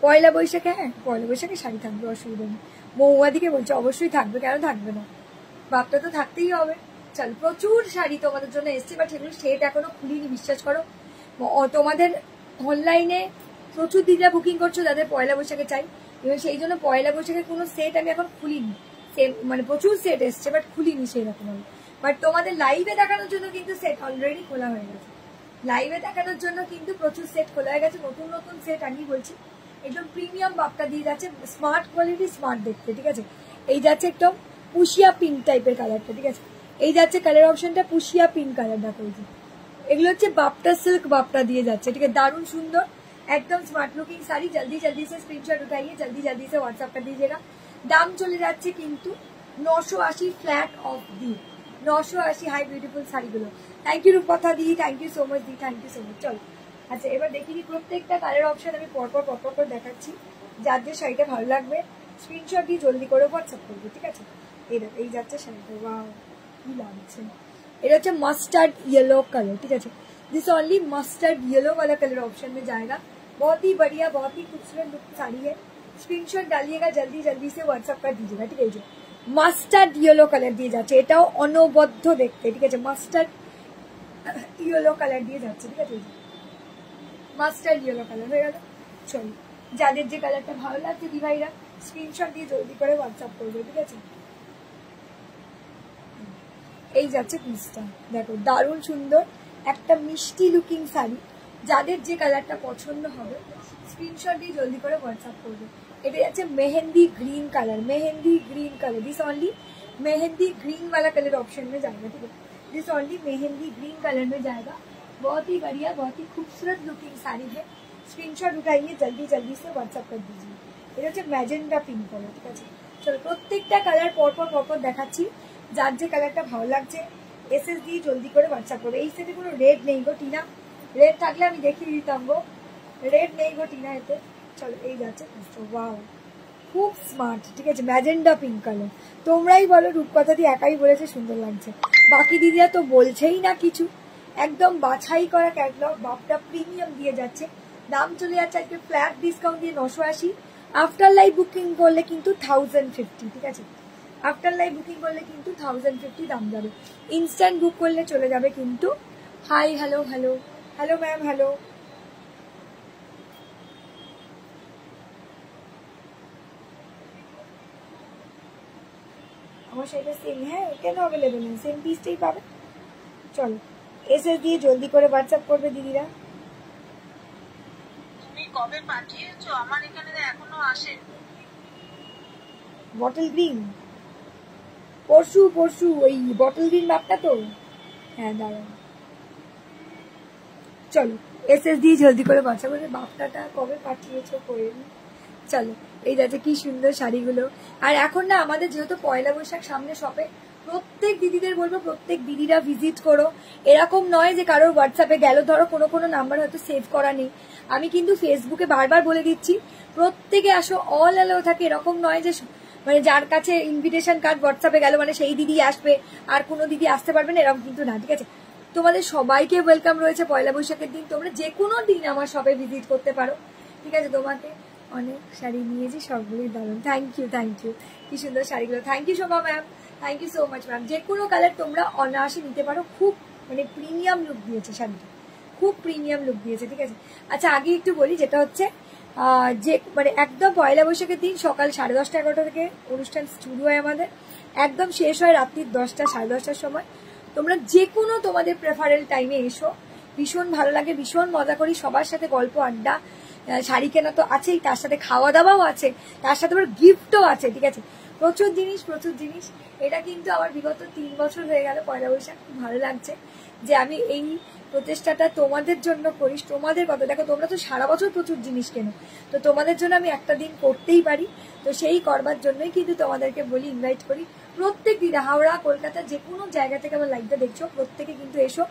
পয়লা বৈশাখে, হ্যাঁ পয়লা বৈশাখে শাড়ি থাকবে, অসুবিধা নেই। মৌয়াদিকে বলছে অবশ্যই থাকবে, কেন থাকবে না, বাপটা তো থাকতেই হবে। চল, প্রচুর শাড়ি তোমাদের জন্য এসছে, বাট সেগুলো সেট এখনো খুলিনি, বিশ্বাস করো। তোমাদের অনলাইনে প্রচুর দিদিরা বুকিং করছো যাদের পয়লা বৈশাখে চাই, এবং সেই জন্য পয়লা বৈশাখের কোনো সেট আমি এখন খুলিনি, মানে প্রচুর সেট এসছে বাট খুলিনি সেই রকম ভাবে। বাট তোমাদের লাইভে দেখানোর জন্য কিন্তু সেট অলরেডি খোলা হয়ে গেছে, লাইভে দেখানোর জন্য কিন্তু প্রচুর সেট খোলা হয়ে গেছে, নতুন নতুন সেট আমি বলছি। একদম প্রিমিয়াম বাপটা দিয়ে যাচ্ছে, স্মার্ট কোয়ালিটি, স্মার্ট দেখতে, ঠিক আছে। এই যাচ্ছে একদম পুষিয়া পিঙ্ক টাইপের কালারটা, ঠিক আছে। এই যাচ্ছে কালার অপশনটা পুষিয়া পিঙ্ক কালার, দেখো এই যে এগুলো হচ্ছে বাপটা সিল্ক বাপটা দিয়ে যাচ্ছে, ঠিক আছে, দারুণ সুন্দর एकदम स्मार्ट लुकिंग साड़ी। जल्दी जल्दी से स्क्रीनशॉट उठाइए, जल्दी जल्दी से व्हाट्सएप कर दीजिएगा। दाम चले যাচ্ছে কিন্তু 980 फ्लैट ऑफ दी, 980। हाई ब्यूटीफुल শাড়িগুলো, থ্যাংক ইউ রূপকথা দি, থ্যাংক ইউ সো মাচ দি, থ্যাংক ইউ সো মাচ। চলো, আচ্ছা এবার দেখি কি প্রত্যেকটা কালার অপশন আমি পরপর পরপর করে দেখাচ্ছি, যার যে শাড়িটা ভালো লাগবে স্ক্রিনশট দিয়ে জলদি করে হোয়াটসঅ্যাপ করবে, ঠিক আছে। এই যাচ্ছে শাড়িটা, ওয়াও কি লাগছে, এটা হচ্ছে মাস্টার্ড येलो कलर, ठीक है। दिस ओनली मस्टर्ड येलो वाला कलर ऑप्शन में जाएगा। बहुत ही बढ़िया, बहुत ही खूबसूरत लुक साड़ी है। स्क्रीनशॉट डालिएगा, जल्दी जल्दी से व्हाट्सएप कर दीजिएगा, ठीक है। जो মাস্টার্ড ইয়েলো কালার দিয়ে যাচ্ছে, এটাও অনবদ্য দেখতে, ঠিক আছে, মাস্টার্ড ইয়েলো কালার দিয়ে যাচ্ছে, ঠিক আছে, মাস্টার্ড ইয়েলো কালার হয়ে গেল। চলো, যাদের যে কালারটা ভালো লাগছে দি ভাইরা স্ক্রিনশট দিয়ে জলদি করে হোয়াটসঅ্যাপ করবে, ঠিক আছে। এই যাচ্ছে পিসটা, দেখো দারুণ সুন্দর একটা মিষ্টি লুকিং শাড়ি, যাদের যে কালারটা পছন্দ হবে স্ক্রিনশট দিয়ে জলদি করে হোয়াটসঅ্যাপ করবে। এটা যাচ্ছে mehndi green colour, mehndi green colour, this only mehndi green वाला कलर ऑप्शन में जाएगा, ठीक है। This only mehndi green colour में जाएगा। बहुत ही बढ़िया, बहुत ही खूबसूरत लुकिंग साड़ी है। स्क्रीनशॉट उठाइए, जल्दी जल्दी से व्हाट्सएप कर दीजिए। এটা হচ্ছে ম্যাজেন্ডা পিঙ্ক কালার, ঠিক আছে। চলো, প্রত্যেকটা কালার পরপর পরপর দেখাচ্ছি, যার যে কালারটা ভালো লাগছে এসএস দিয়ে জলদি করে হোয়াটসঅ্যাপ করবে। এই সেটে কোনো রেড নেই গো টিনা, রেড থাকলে আমি দেখিয়ে দিতাম গো, রেড নেই গো টিনা এতে। চলো, এই যাচ্ছে, ওয়াও খুব স্মার্ট, ঠিক আছে, ম্যাজেন্ডা পিঙ্ক কালার। তোমরাই বলো, রূপকথা দিয়ে একাই বলেছে সুন্দর লাগছে, বাকি দিদিরা তো বলছেই না কিছু। একদম বাছাই করা ক্যাটলগ, বাপটা প্রিমিয়াম দিয়ে যাচ্ছে, দাম চলে যাচ্ছে আজকে ফ্ল্যাট ডিসকাউন্ট দিয়ে 980। আফটার লাইভ বুকিং করলে কিন্তু 1050, ঠিক আছে? আফটার লাইভ বুকিং করলে কিন্তু 1050 দাম যাবে। ইনস্ট্যান্ট বুক করলে চলে যাবে কিন্তু। Hi, hello hello hello ma'am, hello. আমার শাড়িটা সেম, হ্যাঁ কেন অ্যাভেলেবেল নেই, সেম পিসটাই পাবে। চলো এসএস দিয়ে জলদি করে হোয়াটসঅ্যাপ করবে দিদিরা। তুমি কবে পাঠিয়েছো? আমার এখানে এখনো আসেনি। বটল গ্রিন পরশু ওই বটল গ্রিন মাপটা তো, হ্যাঁ দাঁড়ান। চলো এসএস দিয়ে জলদি করে বাচ্চা করে বাপটাটা কবে পাঠিয়েছো করে। চলো এই যাচ্ছে কি সুন্দর শাড়িগুলো। আর এখন না আমাদের যেহেতু পয়লা বৈশাখ সামনে, শপে প্রত্যেক দিদিদের বলবো প্রত্যেক দিদিরা ভিজিট করো। এরকম নয় যে কারোর হোয়াটসঅ্যাপে গেল, ধরো কোনো নাম্বার হয়তো সেভ করা নেই, আমি কিন্তু ফেসবুকে বারবার বলে দিচ্ছি প্রত্যেকে আসো, অল অ্যালাউ থাকে। এরকম নয় যে মানে যার কাছে ইনভিটেশন কার্ড হোয়াটসঅ্যাপে গেল মানে সেই দিদি আসবে আর কোনো দিদি আসতে পারবে না, এরকম কিন্তু না, ঠিক আছে? তোমাদের সবাইকে ওয়েলকাম রয়েছে পয়লা বৈশাখের দিন। তোমরা যে কোনো দিন আমার শপে ভিজিট করতে পারো, ঠিক আছে? তোমাকে অনেক শাড়ি নিয়েছি, সবগুলোই দারুণ। থ্যাংক ইউ কি সুন্দর শাড়িগুলো। Thank you Shobha ma'am, thank you so much ma'am. যে কোনো কালার তোমরা অনায়াসে নিতে পারো। খুব মানে প্রিমিয়াম লুক দিয়েছে শাড়িটা, খুব প্রিমিয়াম লুক দিয়েছে, ঠিক আছে? আচ্ছা আগে একটু বলি, যেটা হচ্ছে যে মানে একদম পয়লা বৈশাখের দিন সকাল 10:30 11টা থেকে অনুষ্ঠান শুরু হয় আমাদের, একদম শেষ হয় রাত্রির 10টা 10:30টার সময়। তোমরা যে কোনো তোমাদের প্রেফারেল টাইমে এসো, ভীষণ ভালো লাগে, ভীষণ মজা করি সবার সাথে, গল্প আড্ডা, শাড়ি কেনা তো আছেই, তার সাথে খাওয়া দাওয়াও আছে, তার সাথে আবার গিফটও আছে, ঠিক আছে? প্রচুর জিনিস। এটা কিন্তু আমার বিগত 3 বছর হয়ে গেল পয়লা বৈশাখ। খুব ভালো লাগছে যে আমি এই প্রচেষ্টাটা তোমাদের জন্য করি। তোমাদের কথা দেখো, তোমরা তো সারা বছর প্রচুর জিনিস কেনো, তো তোমাদের জন্য আমি একটা দিন করতেই পারি। তো সেই করবার জন্যই কিন্তু তোমাদেরকে বলি, ইনভাইট করি প্রত্যেক দিন। হাওড়া কলকাতা যে কোনো জায়গা থেকে আমার লাইভটা দেখছো, প্রত্যেকে কিন্তু এসো।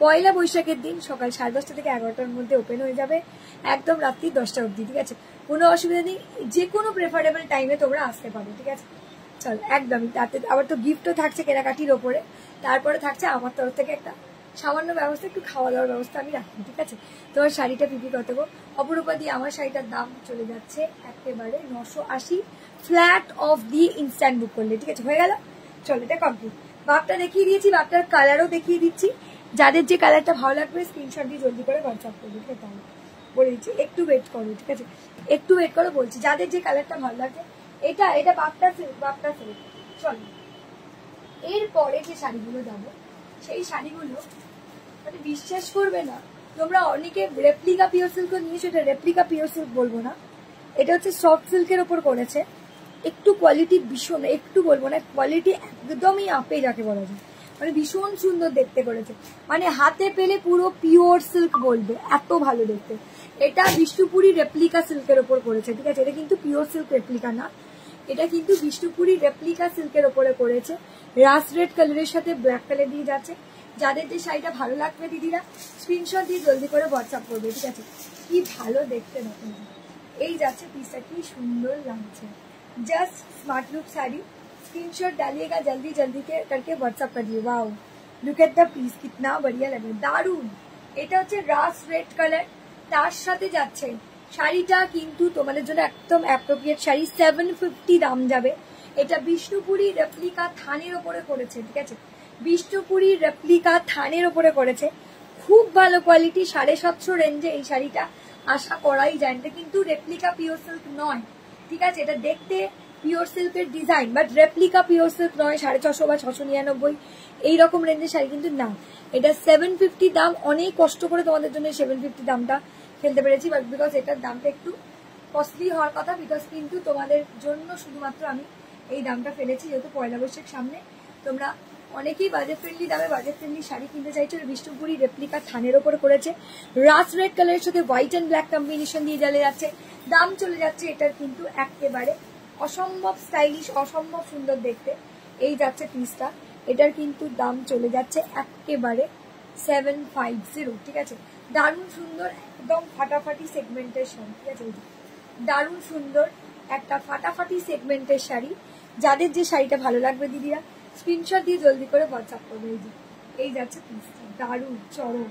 পয়লা বৈশাখের দিন সকাল 10:30 থেকে 11টার মধ্যে ওপেন হয়ে যাবে, একদম রাত্রি 10টা অবধি, ঠিক আছে? কোনো অসুবিধা নেই, যে কোনো প্রেফারেবল টাইমে তোমরা আসতে পারো, ঠিক আছে? চল একদমই। তাতে আবার তো গিফটও থাকছে কেনাকাটির ওপরে, তারপরে থাকছে আমার তরফ থেকে একটা সামান্য ব্যবস্থা, একটু খাওয়া দাওয়ার ব্যবস্থা আমি রাখি, ঠিক আছে? তোমার শাড়িটা পিপি কত গো? অপরূপা দিয়ে আমার শাড়িটার দাম চলে যাচ্ছে একেবারে 980 ফ্ল্যাট অফ দিয়ে ইনস্ট্যান্ট বুক করলে, ঠিক আছে? হয়ে গেল। চলো এটা কমপ্লিট। বাপটা দেখিয়ে দিয়েছি, বাপটার কালারও দেখিয়ে দিচ্ছি। যাদের যে কালারটা ভালো লাগবে স্ক্রিনশট দিয়ে জলদি করে হোয়াটসঅ্যাপ করবে, ঠিক আছে? বলে দিচ্ছি একটু ওয়েট করো, ঠিক আছে? একটু ওয়েট করো বলছি, যাদের যে কালারটা ভালো লাগবে। এটা বাপটা সিল্ক। চলো এরপরে যে শাড়িগুলো যাবো, সেই শাড়িগুলো মানে বিশ্বাস করবে না তোমরা, অনেকে রেপ্লিকা পিওর সিল্ক নিয়েছো, এটা রেপ্লিকা পিওর সিল্ক বলবো না, এটা হচ্ছে সফট সিল্কের ওপর করেছে। একটু কোয়ালিটি ভীষণ, একটু বলবো না, কোয়ালিটি একদমই আপে যাকে বলা যায়, মানে ভীষণ সুন্দর দেখতে করেছে, মানে হাতে পেলে পুরো পিওর সিল্ক বলবে, এত ভালো দেখতে। এটা বিষ্ণুপুরি রেপ্লিকা সিল্কের ওপর করেছে, ঠিক আছে? এটা কিন্তু পিওর সিল্ক রেপ্লিকা না, এটা কিন্তু বিষ্ণুপুরি রেপ্লিকা সিল্কের ওপরে করেছে। রাস রেড কালারের সাথে ব্ল্যাক কালার দিয়ে যাচ্ছে। যাদের যে শাড়িটা ভালো লাগবে দিদিরা স্ক্রিনশট দিয়ে জলদি করে হোয়াটসঅ্যাপ করবে, ঠিক আছে? কি ভালো দেখতে দেখুন, এই যাচ্ছে পিসটা, কি সুন্দর লাগছে। Just smart look sari, screenshot डालिएगा जल्दी के करके व्हाट्सएप करिए। Wow look at the piece, कितना बढ़िया लगे, दारुण। এটা হচ্ছে রাস রেড কালার, তার সাথে যাচ্ছে শাড়িটা কিন্তু তোমাদের জন্য একদম অ্যাপ্রোপ্রিয়েট শাড়ি। 750 দাম যাবে। এটা বিষ্ণুপুরি রেপ্লিকা থানের ওপরে করেছে, ঠিক আছে? বিষ্ণুপুরি রেপ্লিকা থানের ওপরে করেছে, খুব ভালো কোয়ালিটি। 750 রেঞ্জে এই শাড়িটা আশা করাই যায়। এটা কিন্তু রেপ্লিকা পিওর সিল্ক নয়, ঠিক আছে? এটা দেখতে পিওর সিল্কের design, but replica pure silk নয়। 650 বা 699 এইরকম রেঞ্জের শাড়ি কিন্তু না। এটা 750 দাম। অনেক কষ্ট করে তোমাদের জন্য 750 দামটা ফেলতে পেরেছি, বাট বিকজ এটার দামটা একটু কস্টলি হওয়ার কথা, বিকজ কিন্তু তোমাদের জন্য শুধুমাত্র আমি এই দামটা ফেলেছি, যেহেতু পয়লা বৈশাখ সামনে। তোমরা অনেকেই বাজেট ফ্রেন্ডলি দামে বাজেট ফ্রেন্ডলি শাড়ি কিনতে চাইছো। বিষ্ণুপুরি রেপ্লিকা থানের ওপরে করেছে, রাস রেড কালারের সাথে হোয়াইট অ্যান্ড ব্ল্যাক কম্বিনেশন দিয়ে জ্বালে যাচ্ছে। দাম চলে যাচ্ছে এটার কিন্তু একেবারে অসম্ভব স্টাইলিশ, অসম্ভব সুন্দর দেখতে। এই যাচ্ছে পিসটা, এটার কিন্তু দাম চলে যাচ্ছে একেবারে 750, ঠিক আছে? দারুণ সুন্দর, একদম ফাটাফাটি সেগমেন্টের শাড়ি, ঠিক আছে? দারুণ সুন্দর একটা ফাটাফাটি সেগমেন্টের শাড়ি। যাদের যে শাড়িটা ভালো লাগবে দিদিরা স্ক্রিনশট দিয়ে জলদি করে হোয়াটসঅ্যাপ করবে। এই যাচ্ছে পিসটা, দারুণ চরম।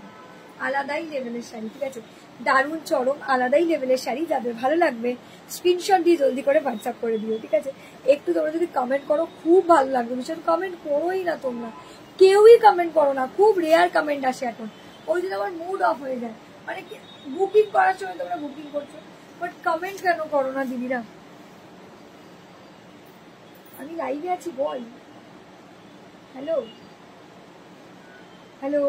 আলাদাই লেভেলের শাড়ি, ঠিক আছে, দারুণ চরম আলাদাই লেভেলের শাড়ি। যাদের ভালো লাগবে স্ক্রিনশট দিয়ে জলদি করে হোয়াটসঅ্যাপ করে দিও, ঠিক আছে। একটু তোমরা যদি কমেন্ট করো খুব ভালো লাগবে, ভীষণ কমেন্ট করোই না তোমরা, কেউই কমেন্ট করো না, খুব রেয়ার কমেন্ট আসে এখন, ওই জন্য আমার মুড অফ হয়ে যায়। মানে কি বুকিং করার সময় তোমরা বুকিং করছো, বাট কমেন্ট কেন করো না দিদিরা? আমি লাইভে আছি, বল। হ্যালো হ্যালো,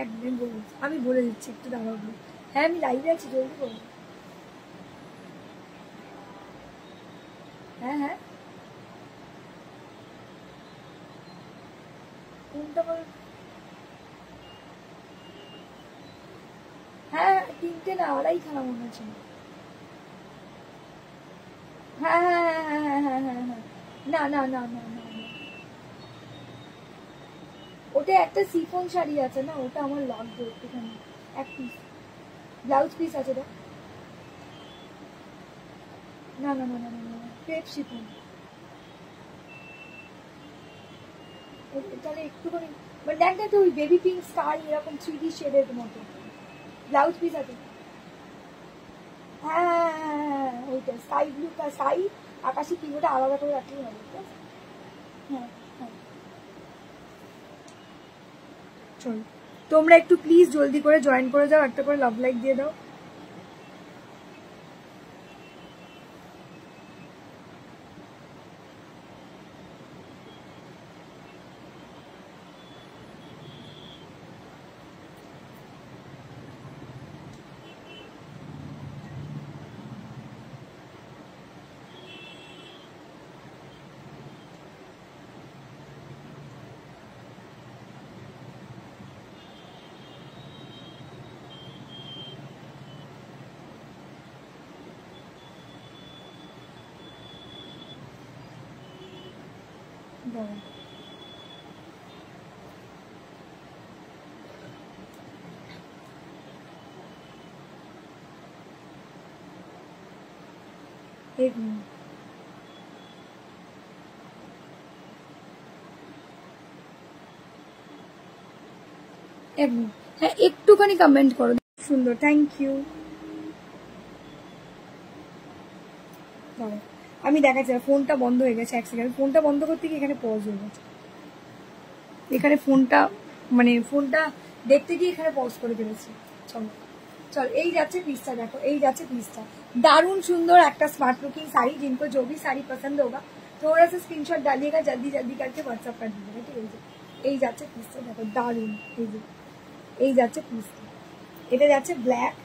একদিন বলুন, আমি বলে দিচ্ছি, একটু দাঁড়াও। হ্যাঁ আমি লাইভে আছি, জলদি বলো। হ্যাঁ হ্যাঁ, কোনটা বল? হ্যাঁ 3টে না 2.5খানা মনে হচ্ছে। হ্যাঁ হ্যাঁ হ্যাঁ হ্যাঁ হ্যাঁ হ্যাঁ হ্যাঁ, না না না না না, ওটা একটা সিফন শাড়ি আছে না, ওটা আমার লাগবে একটুখানি, এক পিস ব্লাউজ পিস আছে তো। না না না না না, ক্রেপ শিফন, তাহলে একটুখানি মানে দেখ না, ওই বেবি পিঙ্ক স্কাই এরকম 3D শেডের মতো ব্লাউজ পিস আছে। হ্যাঁ হ্যাঁ হ্যাঁ, ওইটা স্কাই ব্লু, স্কাই আকাশি পিঙ্ক, ওটা আলাদা করে রাখলেই হবে, ঠিক আছে। হ্যাঁ হ্যাঁ, চল তোমরা একটু প্লিজ জলদি করে জয়েন করে যাও, একটা করে লাভ লাইক দিয়ে দাও। দাঁড়াও, এক মিনিট। হ্যাঁ একটুখানি কমেন্ট করো, সুন্দর, থ্যাংক ইউ। আমি দেখাচ্ছি, ফোনটা বন্ধ হয়ে গেছে, এক সেকেন্ড, ফোনটা বন্ধ করতে গিয়ে এখানে পজ হয়ে গেছে, এখানে ফোনটা মানে ফোনটা দেখতে গিয়ে এখানে পজ করে ফেলেছি। চলো चल এই যাচ্ছে পিসটা, দেখো এই যাচ্ছে পিসটা, दारुण सुंदर एक स्मार्ट लुकिंग साड़ी। जिनको जो भी साड़ी पसंद होगा थोड़ा सा स्क्रीनशॉट डालिएगा, जल्दी जल्दी करके व्हाट्सएप कर दीजिएगा, ठीक है। এই যাচ্ছে পিসটা, দেখো दारुण, এই যাচ্ছে পিসটা, এটা যাচ্ছে black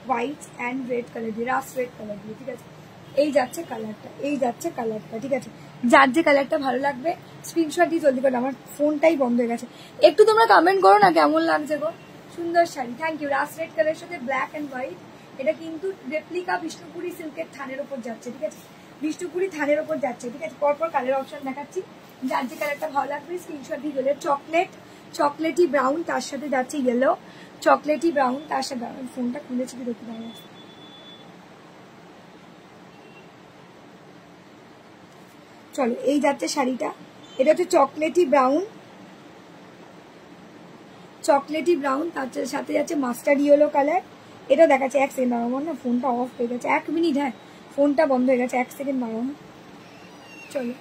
white and red colour দিয়ে, রাস্ট রেড কালার দিয়ে, ঠিক আছে। এই যাচ্ছে কালারটা, এই যাচ্ছে কালারটা, ঠিক আছে। যার যে কালারটা ভালো লাগবে স্ক্রিনশট দিয়ে জলদি করে, আমার ফোনটাই বন্ধ হয়ে গেছে, একটু তোমরা কমেন্ট করো না কেমন লাগছে গো। সুন্দর sari, thank you. Rust red কালারের সাথে ব্ল্যাক এন্ড হোয়াইট, এটা কিন্তু রেপ্লিকা বিষ্ণুপুরি সিল্কের থানের উপর যাচ্ছে, ঠিক আছে। বিষ্ণুপুরি থানের উপর যাচ্ছে, ঠিক আছে। পরপর কালার অপশন দেখাচ্ছি, যার যে কালারটা ভালো লাগবে স্ক্রিনশট দিয়ে গেলে। চকলেট, চকলেটি ব্রাউন, তার সাথে যাচ্ছে ইয়েলো, চকলেটি ব্রাউন, তার সাথে ফোনটা খুলেছি কি দেখতে পাওয়া যাচ্ছে। চলো এই যাচ্ছে শাড়িটা, এটা হচ্ছে চকলেটি ব্রাউন, চকলেটি ব্রাউন, তার সাথে যাচ্ছে মাস্টার্ড ইয়েলো কালার। এটা দেখাচ্ছে, এক সেকেন্ড দাঁড়াও, আমার না ফোনটা অফ হয়ে গেছে, এক মিনিট, হ্যাঁ ফোনটা বন্ধ হয়ে গেছে, এক সেকেন্ড দাঁড়াও। চলো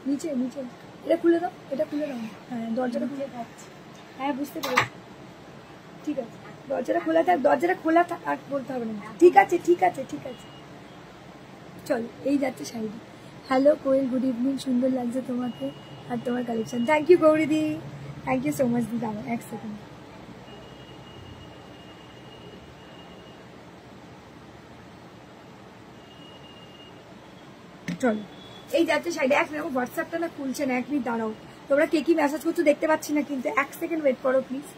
নিচে নিচে, এটা খুলে দাও, এটা খুলে দাও, হ্যাঁ দরজাটা খুলে থাকছে, হ্যাঁ বুঝতে পেরেছি, ঠিক আছে। দরজাটা খোলা থাক, দরজাটা খোলা থাক, আর বলতে হবে না, ঠিক আছে ঠিক আছে ঠিক আছে। চলো এই যাচ্ছে শাড়িটা। হ্যালো কোয়েল, গুড ইভিনিং, সুন্দর লাগছে তোমাকে আর তোমার কালেকশন। থ্যাংক ইউ গৌরীদি, থ্যাংক ইউ সো মাচ দি। দাঁড়াও এক সেকেন্ড, চলো এই যাচ্ছে শাড়িটা। এক মিনিট, হোয়াটসঅ্যাপটা না খুলছে না, এক মিনিট দাঁড়াও, তোমরা কে কি মেসেজ করছো দেখতে পাচ্ছি না কিন্তু, এক সেকেন্ড ওয়েট করো প্লিজ,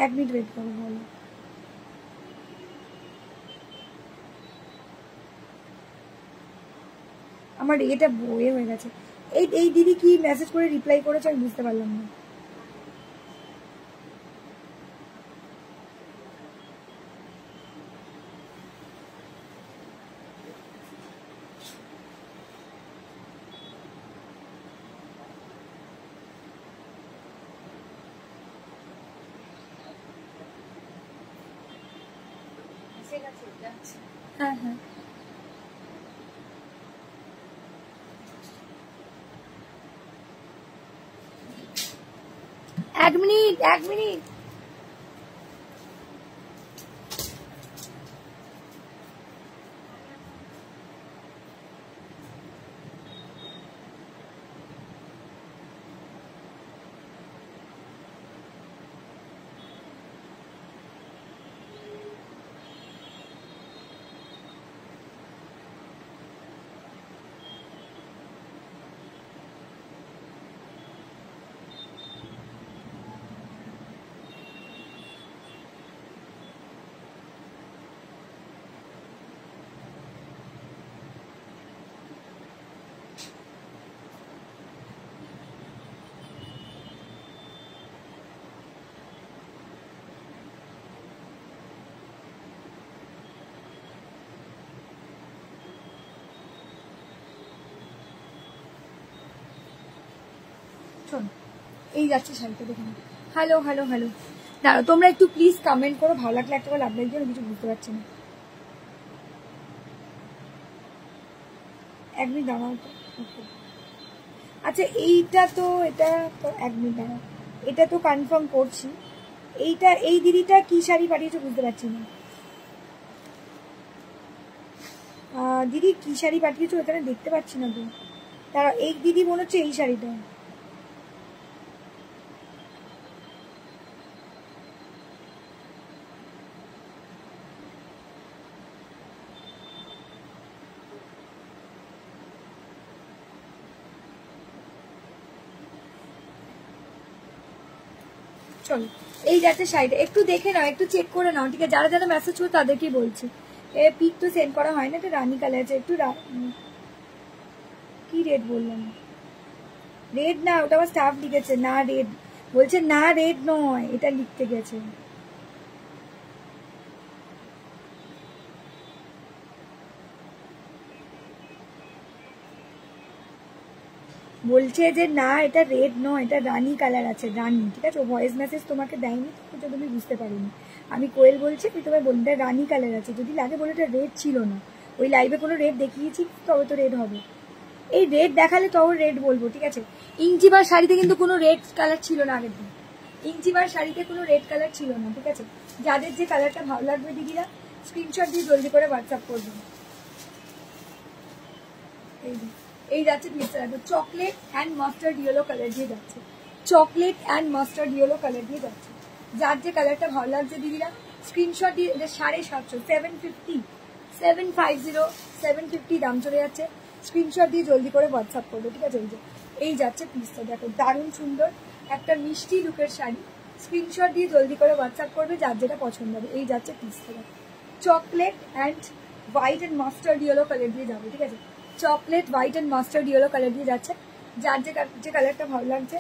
এক মিনিট ওয়েট করো। বলো আমার এটা বয়ে হয়ে গেছে, এই দিদি কি মেসেজ করে রিপ্লাই করেছে আমি বুঝতে পারলাম না। হ্যাঁ হ্যাঁ এক মিনিট এক মিনিট। শোন এই যাচ্ছে শাড়িটা দেখুন। হ্যালো হ্যালো হ্যালো, দাঁড়াও তোমরা একটু প্লিজ কমেন্ট করো, ভালো লাগলে একটা লাভ লাগবে, আমি কিছু বুঝতে পারছি না। এক মিনিট দাঁড়াও তো। আচ্ছা এইটা তো, এটা তো এক মিনিট দাঁড়াও, এটা তো কনফার্ম করছি। এইটা এই দিদিটা কি শাড়ি পাঠিয়েছো বুঝতে পারছি না। দিদি কি শাড়ি পাঠিয়েছো এখানে দেখতে পাচ্ছি না তো। তারা এই দিদি মনে হচ্ছে এই শাড়িটা। চলো এই যাচ্ছে শাড়িটা, একটু দেখে নাও, একটু চেক করে নাও, ঠিক আছে? যারা যারা মেসেজ করো তাদেরকেই বলছি। এ পিক তো সেন্ড করা হয় না, এটা রানী কালার আছে, একটু কি রেড বললাম? রেড না, ওটা আমার স্টাফ লিখেছে, না রেড বলছে, না রেড নয়, এটা লিখতে গেছে। বলছে যে না এটা রেড নয়, এটা রানী কালার আছে, রানী, ঠিক আছে? ভয়েস মেসেজ তোমাকে দেয়নি তো, তুমি বুঝতে পারিনি। আমি কোয়েল বলছি, তুই তোমায় বলি এটা রানী কালার আছে, যদি লাগে বলে এটা রেড ছিল না, ওই লাইভে কোনো রেড দেখিয়েছি তবে তো রেড হবে। এই রেড দেখালে তখন রেড বলবো, ঠিক আছে? ইঞ্চিবার শাড়িতে কিন্তু কোনো রেড কালার ছিল না আগের দিন, ইঞ্চিবার শাড়িতে কোনো রেড কালার ছিল না, ঠিক আছে? যাদের যে কালারটা ভালো লাগবে দিদিরা স্ক্রিনশট দিয়ে জলদি করে হোয়াটসঅ্যাপ করবেন। এই যাচ্ছে পিসটা, দেখো chocolate and mustard yellow colour দিয়ে যাচ্ছে, chocolate and mustard yellow colour দিয়ে যাচ্ছে। যার যে কালারটা ভালো লাগছে দিদিরা স্ক্রিনশট দিয়ে, 750, 750, 750, 750 দাম চলে যাচ্ছে, স্ক্রিনশট দিয়ে জলদি করে হোয়াটসঅ্যাপ করবে, ঠিক আছে? এই যাচ্ছে পিসটা, দেখো দারুণ সুন্দর একটা মিষ্টি লুকের শাড়ি, স্ক্রিনশট দিয়ে জলদি করে হোয়াটসঅ্যাপ করবে যার যেটা পছন্দ হবে। এই যাচ্ছে পিসটা, দেখো chocolate and white and mustard yellow colour দিয়ে যাবে, ঠিক আছে? Chocolate white and mustard yellow colour দিয়ে যাচ্ছে, যার যে কালারটা ভালো লাগছে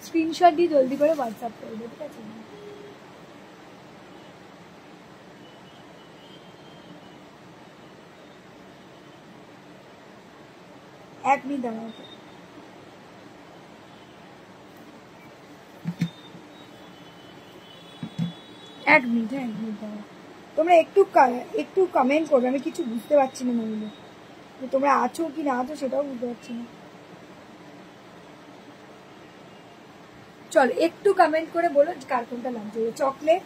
স্ক্রিনশট দিয়ে জলদি করে হোয়াটসঅ্যাপ করবে, ঠিক আছে? এক মিনিট দাঁড়াও, এক মিনিট, হ্যাঁ এক মিনিট দাঁড়াও। তোমরা একটু কমেন্ট করবে, আমি কিছু বুঝতে পারছি না নইলে, তোমরা আছো কি না আছো সেটাও বুঝতে পারছি না। চলো একটু কমেন্ট করে বলো কার কোনটা লাগছে। চকলেট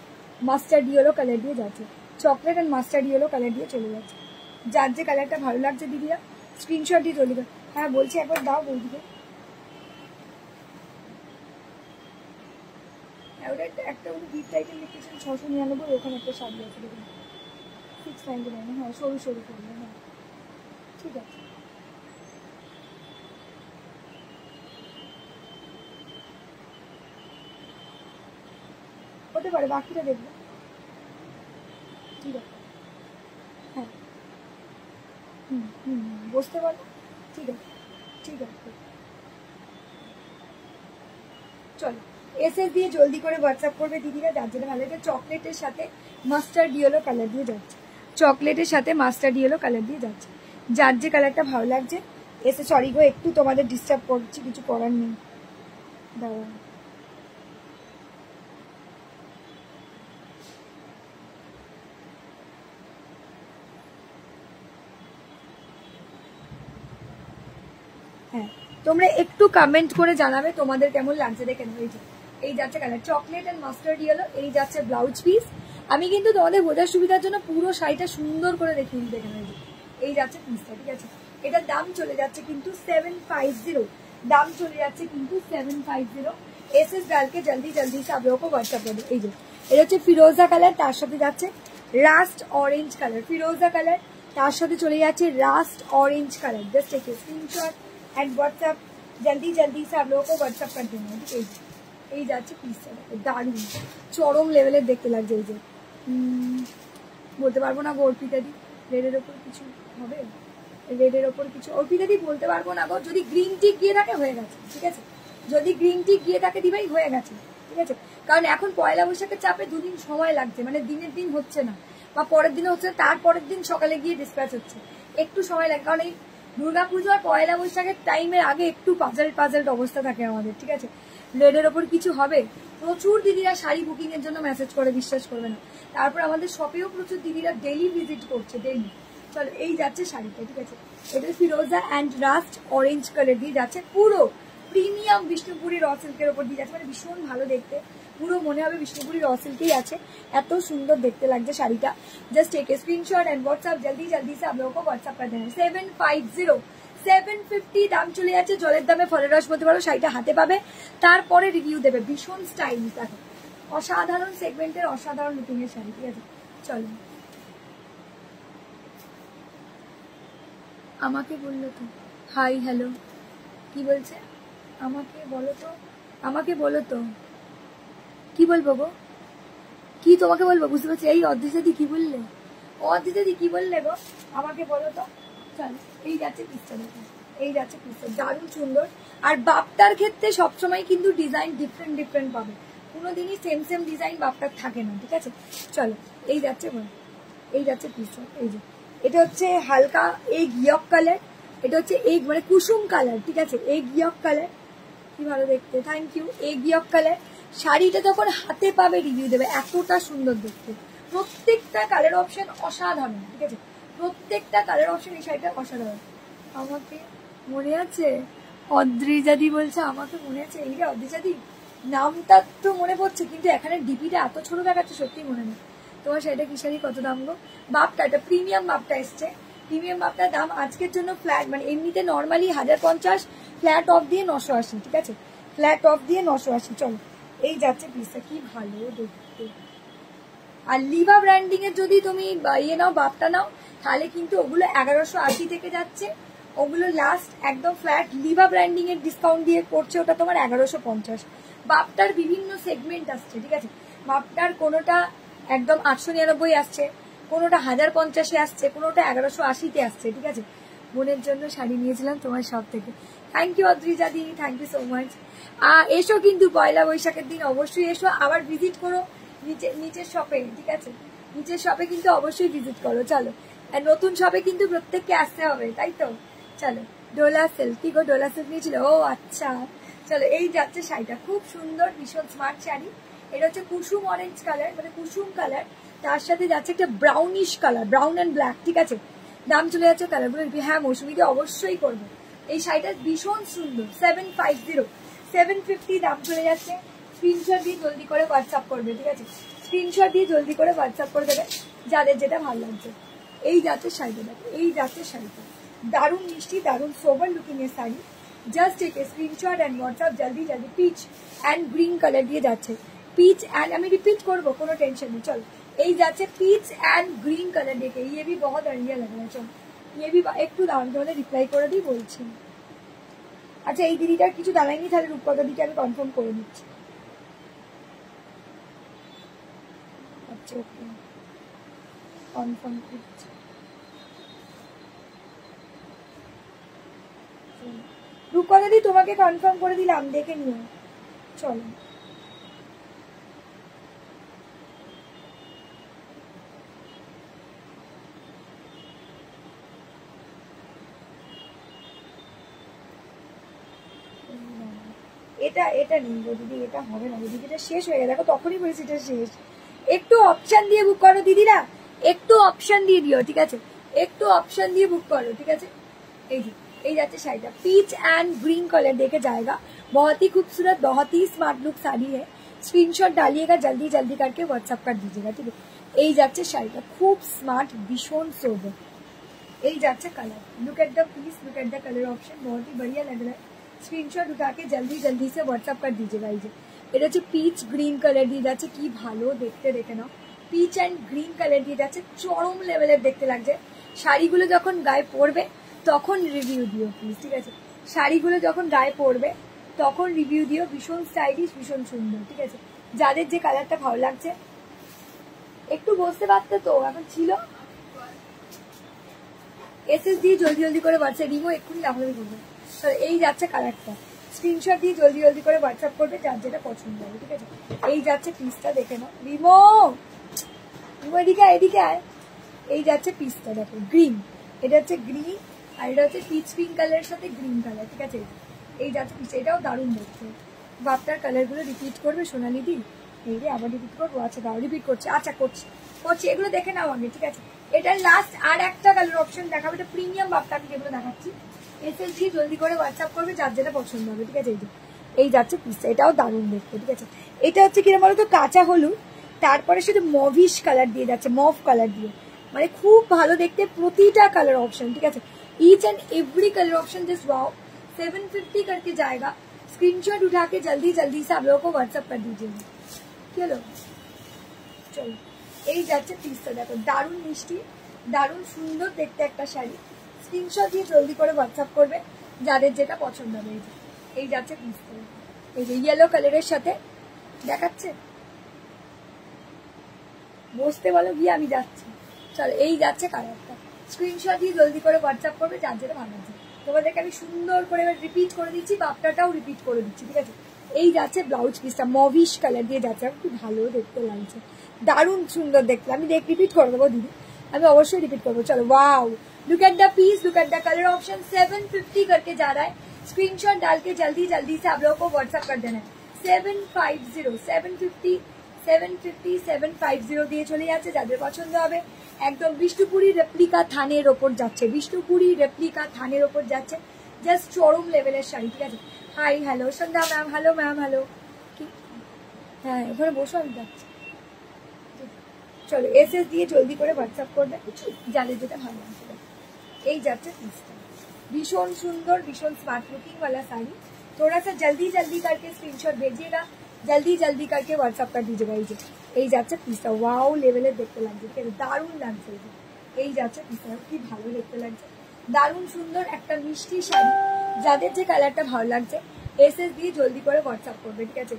মাস্টার্ড ইয়েলো কালার দিয়ে যাচ্ছে, chocolate and mustard yellow colour দিয়ে চলে যাচ্ছে, যার যে কালারটা ভালো লাগছে দিদিরা স্ক্রিনশট দিয়ে চলে যাবে। হ্যাঁ বলছি একবার দাও বৌদিকে, ওটা একটা ওটা গিফট আইটেম লিখেছেন 699, ওখানে একটা শাড়ি আছে দেখুন 699, হ্যাঁ সরু সরু করবে, হ্যাঁ ঠিক আছে। হতে পারে, বাকিটা দেখবো, ঠিক আছে? হ্যাঁ বসতে পারো, ঠিক আছে ঠিক আছে। চলো এসএস দিয়ে জলদি করে হোয়াটসঅ্যাপ করবে দিদিরা যার যেটা ভালো লাগে। চকলেটের সাথে মাস্টার্ড ইয়েলো কালার দিয়ে যাচ্ছে, চকলেটের সাথে মাস্টার্ড ইয়েলো কালার দিয়ে যাচ্ছে, যার যে কালারটা ভালো লাগছে এসে। সরি গো একটু তোমাদের ডিস্টার্ব করছি, কিছু করার নেই, দাঁড়াও। হ্যাঁ, তোমরা একটু কমেন্ট করে জানাবে তোমাদের কেমন লাগছে। দেখে নেবে এই যাচ্ছে colour chocolate and mustard yellow, এই যাচ্ছে ব্লাউজ পিস। আমি কিন্তু তোমাদের বোঝার সুবিধার জন্য পুরো শাড়িটা সুন্দর করে দেখিয়ে দিই। দেখে নেবে এই যাচ্ছে পিসটা, ঠিক আছে। এটার দাম চলে যাচ্ছে কিন্তু 750, দাম চলে যাচ্ছে কিন্তু 750। এসএস ডালকে জলদি জলদি সব লোক হোয়াটসঅ্যাপ করে। এই যে এটা হচ্ছে ফিরোজা কালার, তার সাথে যাচ্ছে রাস্ট অরেঞ্জ কালার, ফিরোজা কালার তার সাথে চলে যাচ্ছে rust orange colour. Just take screenshot and WhatsApp जल्दी जल्दी से आप लोगों को व्हाट्सएप कर देना। এই যাচ্ছে পিসটা, দারুণ চরম লেভেলের দেখতে লাগছে। এই যে বলতে পারবো না গো অর্পিতাদি, রেডের ওপর কিছু হবে, রেডের ওপর কিছু অর্পিতাদি বলতে পারবো না গো। যদি গ্রিন টিক গিয়ে থাকে হয়ে গেছে, ঠিক আছে। যদি গ্রিন টিক গিয়ে থাকে দিবাই হয়ে গেছে, ঠিক আছে। কারণ এখন পয়লা বৈশাখের চাপে দুদিন সময় লাগছে, মানে দিনের দিন হচ্ছে না বা পরের দিনে হচ্ছে, তারপরের দিন সকালে গিয়ে ডিসপ্যাচ হচ্ছে, একটু সময় লাগে। কারণ এই দুর্গাপুজো আর পয়লা বৈশাখের টাইমের আগে একটু পাজেল অবস্থা থাকে আমাদের, ঠিক আছে। রেডের ওপর কিছু হবে, প্রচুর দিদিরা শাড়ি বুকিং এর জন্য মেসেজ করে, বিশ্বাস করবে না। তারপর আমাদের শপেও প্রচুর দিদিরা ডেইলি ভিজিট করছে, ডেইলি। চলো এই যাচ্ছে শাড়িটা, ঠিক আছে। এটা ফিরোজা অ্যান্ড রাস্ট অরেঞ্জ কালার দিয়ে যাচ্ছে, পুরো প্রিমিয়াম বিষ্ণুপুরি র সিল্কের ওপর দিয়ে যাচ্ছে, মানে ভীষণ ভালো দেখতে, পুরো মনে হবে বিষ্ণুপুরি র সিল্কেই আছে, এত সুন্দর দেখতে লাগছে শাড়িটা। Just take a screenshot and WhatsApp जल्दी जल्दी से आप लोगों को व्हाट्सएप कर देना। 750 750 দাম চলে যাচ্ছে, জলের দামে ফলের রস বলতে পারো। শাড়িটা হাতে পাবে, তারপরে রিভিউ দেবে। ভীষণ স্টাইলিশ, দেখো অসাধারণ সেগমেন্টের অসাধারণ লুকিং এর শাড়ি, ঠিক আছে। চলো আমাকে বললো তো হাই হ্যালো, কি বলছে আমাকে বলো তো, আমাকে বলো তো কি বলবো গো, কি তোমাকে বলবো বুঝতে পারছি। এই অদ্রিজাদি কি বললে, অদ্রিজাদি কি বললে গো, আমাকে বলো তো। চলো এই যাচ্ছে পিসটা, দেখো এই যাচ্ছে পিসটা, দারুণ সুন্দর। আর বাপটার ক্ষেত্রে সবসময় কিন্তু ডিজাইন ডিফারেন্ট ডিফারেন্ট পাবে, কোনোদিনই সেম সেম ডিজাইন বাপটার থাকে না, ঠিক আছে। চলো এই যাচ্ছে এই যাচ্ছে পিসটা। এই যে এটা হচ্ছে হালকা এই গিয়ক কালার, এটা হচ্ছে এই মানে কুসুম কালার, ঠিক আছে। এই গিয়ক কালার কি ভালো দেখতে, থ্যাংক ইউ। এই গিয়ক কালার শাড়িটা যখন হাতে পাবে রিভিউ দেবে, এতটা সুন্দর দেখতে। প্রত্যেকটা কালার অপশন অসাধারণ, ঠিক আছে। প্রত্যেকটা কালার অপশন এই শাড়িটা অসাধারণ। আমাকে মনে আছে অদ্রিজাদি বলছে, আমাকে মনে আছে। এই রে অদ্রিজাদি, নামটা তো মনে পড়ছে, কিন্তু এখানে ডিপিটা এত ছোট দেখাচ্ছে, সত্যি মনে নেই। তোমার শাড়িটা কি শাড়ি, কত দাম গো? বাপটা, এটা প্রিমিয়াম বাপটা এসছে। প্রিমিয়াম বাপটার দাম আজকের জন্য ফ্ল্যাট, মানে এমনিতে নর্মালি 1050, ফ্ল্যাট অফ দিয়ে 980, ঠিক আছে। ফ্ল্যাট অফ দিয়ে 980। চলো এই যাচ্ছে পিসটা, কি ভালো দেখতে। আর লিভা ব্র্যান্ডিং এর যদি তুমি ইয়ে নাও, বাপটা নাও, তাহলে কিন্তু ওগুলো 1180 থেকে যাচ্ছে, ওগুলো লাস্ট একদম ফ্ল্যাট লিভা ব্র্যান্ডিং এর ডিসকাউন্ট দিয়ে করছে, ওটা তোমার 1150। বাপটার বিভিন্ন সেগমেন্ট আসছে, ঠিক আছে। বাপটার কোনোটা একদম 899 আসছে, কোনোটা 1050 আসছে, কোনোটা 1180 আসছে, ঠিক আছে। বোনের জন্য শাড়ি নিয়েছিলাম তোমার সব থেকে, থ্যাংক ইউ অদ্রিজাদি, থ্যাংক ইউ সো মাচ। এসো কিন্তু পয়লা বৈশাখের দিন অবশ্যই এসো, আবার ভিজিট করো নিচের শপে, ঠিক আছে। নিচের শপে কিন্তু অবশ্যই ভিজিট করো। চলো আর নতুন শপে কিন্তু প্রত্যেককে আসতে হবে, তাই তো। চলো ডোলা সিল্ক, কি গো ডোলা সিল্ক নিয়েছিল, ও আচ্ছা। চলো এই যাচ্ছে শাড়িটা, খুব সুন্দর, ভীষণ স্মার্ট শাড়ি। এটা হচ্ছে কুসুম অরেঞ্জ কালার, মানে কুসুম কালার, তার সাথে যাচ্ছে একটা brownish colour, brown and black, ঠিক আছে। দাম চলে যাচ্ছে কালারগুলো, হ্যাঁ মৌসুমিতে অবশ্যই করবো। এই শাড়িটা ভীষণ সুন্দর, 750 750 দাম চলে যাচ্ছে। স্ক্রিনশট দিয়ে জলদি করে হোয়াটসঅ্যাপ করবে, ঠিক আছে। স্ক্রিনশট দিয়ে জলদি করে হোয়াটসঅ্যাপ করে দেবে যাদের যেটা ভালো লাগছে। এই যাচ্ছে শাড়িটা, দেখো এই যাচ্ছে শাড়িটা, দারুণ মিষ্টি, দারুণ সোবার লুকিং এর শাড়ি। Just take a screenshot and WhatsApp জলদি জলদি। পিচ অ্যান্ড গ্রিন কালার দিয়ে যাচ্ছে, পিচ অ্যান্ড, আমি রিপিট করবো, কোনো টেনশন নেই। চলো এই যাচ্ছে পিচ অ্যান্ড গ্রিন কালার দেখে, ये भी बहुत बढ़िया लग रहा है। चलो ये भी একটু দাঁড়ান, তাহলে রিপ্লাই করে দিই বলছি। আচ্ছা এই দিদিটার কিছু দাঁড়ায়নি, তাহলে রূপকথা দিকে আমি কনফার্ম করে নিচ্ছি। আচ্ছা ওকে, কনফার্ম করছি। রূপকথা দি তোমাকে কনফার্ম করে দিলাম, দেখে নিও। চলো এটা নেই গো দিদি, এটা হবে না দিদি, এটা শেষ হয়ে গেছে, দেখো তখনই বলেছি এটা শেষ। একটু অপশন দিয়ে বুক করো দিদিরা, একটু অপশন দিয়ে দিও, ঠিক আছে। একটু অপশন দিয়ে বুক করো, ঠিক আছে। এই যে এই যাচ্ছে শাড়ीটা पीच एंड ग्रीन कलर देके जाएगा, बहुत ही खूबसूरत बहुत ही स्मार्ट लुक साड़ी है। स्क्रीनशॉट डालिएगा जल्दी जल्दी करके व्हाट्सएप कर दीजिएगा, ठीक है। এই যাচ্ছে শাড়িটা खूब स्मार्ट भीषण सोबर। এই যাচ্ছে colour, look at the piece, look at the colour option, बहुत ही बढ़िया लग रहा है। स्क्रीनशॉट उठा के जल्दी जल्दी से व्हाट्सएप कर दीजिएगा। এই যে এটা হচ্ছে পিচ গ্রিন কালার দিয়ে যাচ্ছে, কি ভালো দেখতে, দেখে নাও। পিচ এন্ড গ্রিন কালার দিয়ে যাচ্ছে, চরম লেভেলের দেখতে লাগছে। শাড়িগুলো যখন গায়ে পরবে তখন রিভিউ দিও প্লিজ, ঠিক আছে। শাড়িগুলো যখন গায়ে পরবে তখন রিভিউ দিও, ভীষণ স্টাইলিশ ভীষণ সুন্দর, ঠিক আছে। যাদের যে কালারটা ভালো লাগছে একটু বসতে পারতে তো, এখন ছিল। এসএস দিয়ে জলদি জলদি করে হোয়াটসঅ্যাপ, রিমো এক্ষুনি লাফালাফি করবে। এই যাচ্ছে কালারটা, স্ক্রিনশট দিয়ে জলদি জলদি করে হোয়াটসঅ্যাপ করবে যার যেটা পছন্দ হবে, ঠিক আছে। এই যাচ্ছে পিসটা, দেখে নাও। রিমো রিমো এদিকে এদিকে আয়। এই যাচ্ছে পিসটা, দেখো গ্রিন, এটা হচ্ছে গ্রিন আর এটা হচ্ছে পিচ পিঙ্ক কালারের সাথে গ্রিন কালার, ঠিক আছে। এই যাচ্ছে পিস, এটাও দারুণ দেখতে। বাপটার কালারগুলো রিপিট করবে সোনালি দি, এই রে আবার রিপিট করবো, আচ্ছা দাও রিপিট করছি, আচ্ছা করছি করছি, এগুলো দেখে নাও আগে, ঠিক আছে। এটার লাস্ট আর একটা কালার অপশন দেখাবো, এটা প্রিমিয়াম বাপটা আমি যেগুলো দেখাচ্ছি। এসএস দিয়ে জলদি করে হোয়াটসঅ্যাপ করবে যার যেটা পছন্দ হবে, ঠিক আছে। এই যাচ্ছে পিসটা, এটাও দারুণ দেখতে, ঠিক আছে। এটা হচ্ছে কিরকম বলতো, কাঁচা হলুদ, তারপরে শুধু মভিশ কালার দিয়ে যাচ্ছে, মভ কালার দিয়ে, মানে খুব ভালো দেখতে প্রতিটা কালার ऑप्शन, ठीक है। Each and every colour option just wow. 750 करके जाएगा, स्क्रीनशॉट उठा के जल्दी जल्दी से आप लोगों को व्हाट्सएप कर दीजिएगा। चलो चलो এই যাচ্ছে পিসটা, দেখো দারুণ মিষ্টি দারুণ সুন্দর দেখতে একটা শাড়ি। স্ক্রিনশট দিয়ে জলদি করে হোয়াটসঅ্যাপ করবে যাদের যেটা পছন্দ হবে। এই যাচ্ছে পিসটা, এই যে ইয়েলো কালারের সাথে দেখাচ্ছে, বসতে বলো গিয়ে আমি যাচ্ছি। চলো এই যাচ্ছে কালারটা, স্ক্রিনশট দিয়ে জলদি করে হোয়াটসঅ্যাপ করবে যার যেটা ভালো লাগছে। তোমাদেরকে আমি সুন্দর করে এবার রিপিট করে দিচ্ছি, বাপটাটাও রিপিট করে দিচ্ছি, ঠিক আছে। এই যাচ্ছে ব্লাউজ পিসটা, মভিশ কালার দিয়ে যাচ্ছে, খুব ভালো দেখতে লাগছে, দারুণ সুন্দর দেখতে। আমি রিপিট করে দেবো দিদি, আমি অবশ্যই রিপিट করবো। चलो wow, look at the piece, look at the colour option. 750 करके जा रहा है, स्क्रीनशॉट डाल के जल्दी जल्दी से आप लोगों को व्हाट्सएप कर देना है। 750 750 দিয়ে চলে যাচ্ছে যাদের পছন্দ হবে। একদম বিষ্ণুপুরি রেপ্লিকা থানের ওপর যাচ্ছে, বিষ্ণুপুরি রেপ্লিকা থানের ওপর যাচ্ছে, জাস্ট চরম লেভেলের শাড়ি, ঠিক আছে। হাই হ্যালো সন্ধ্যা ম্যাম, হ্যালো ম্যাম, হ্যালো, হ্যাঁ এখানে বসো আমি যাচ্ছি। চলো এসএস দিয়ে জলদি করে হোয়াটসঅ্যাপ করবে যাদের যেটা ভালো লাগবে। এই যাচ্ছে পিসটা, भीषण सुंदर भीषण स्मार्ट लुकिंग वाला साड़ी। थोड़ा सा जल्दी जल्दी करके स्क्रीनशॉट भेजिएगा, जल्दी जल्दी करके व्हाट्सअप कर दीजिएगा। এই যাচ্ছে পিসটা, ওয়াও লেভেলের দেখতে লাগছে, দারুণ লাগছে। এই যাচ্ছে পিসটা, কি ভালো দেখতে লাগছে, দারুণ সুন্দর একটা মিষ্টি শাড়ি। যাদের যে কালারটা ভালো লাগছে এসএস দিয়ে জলদি করে হোয়াটসঅ্যাপ করবে, ঠিক আছে।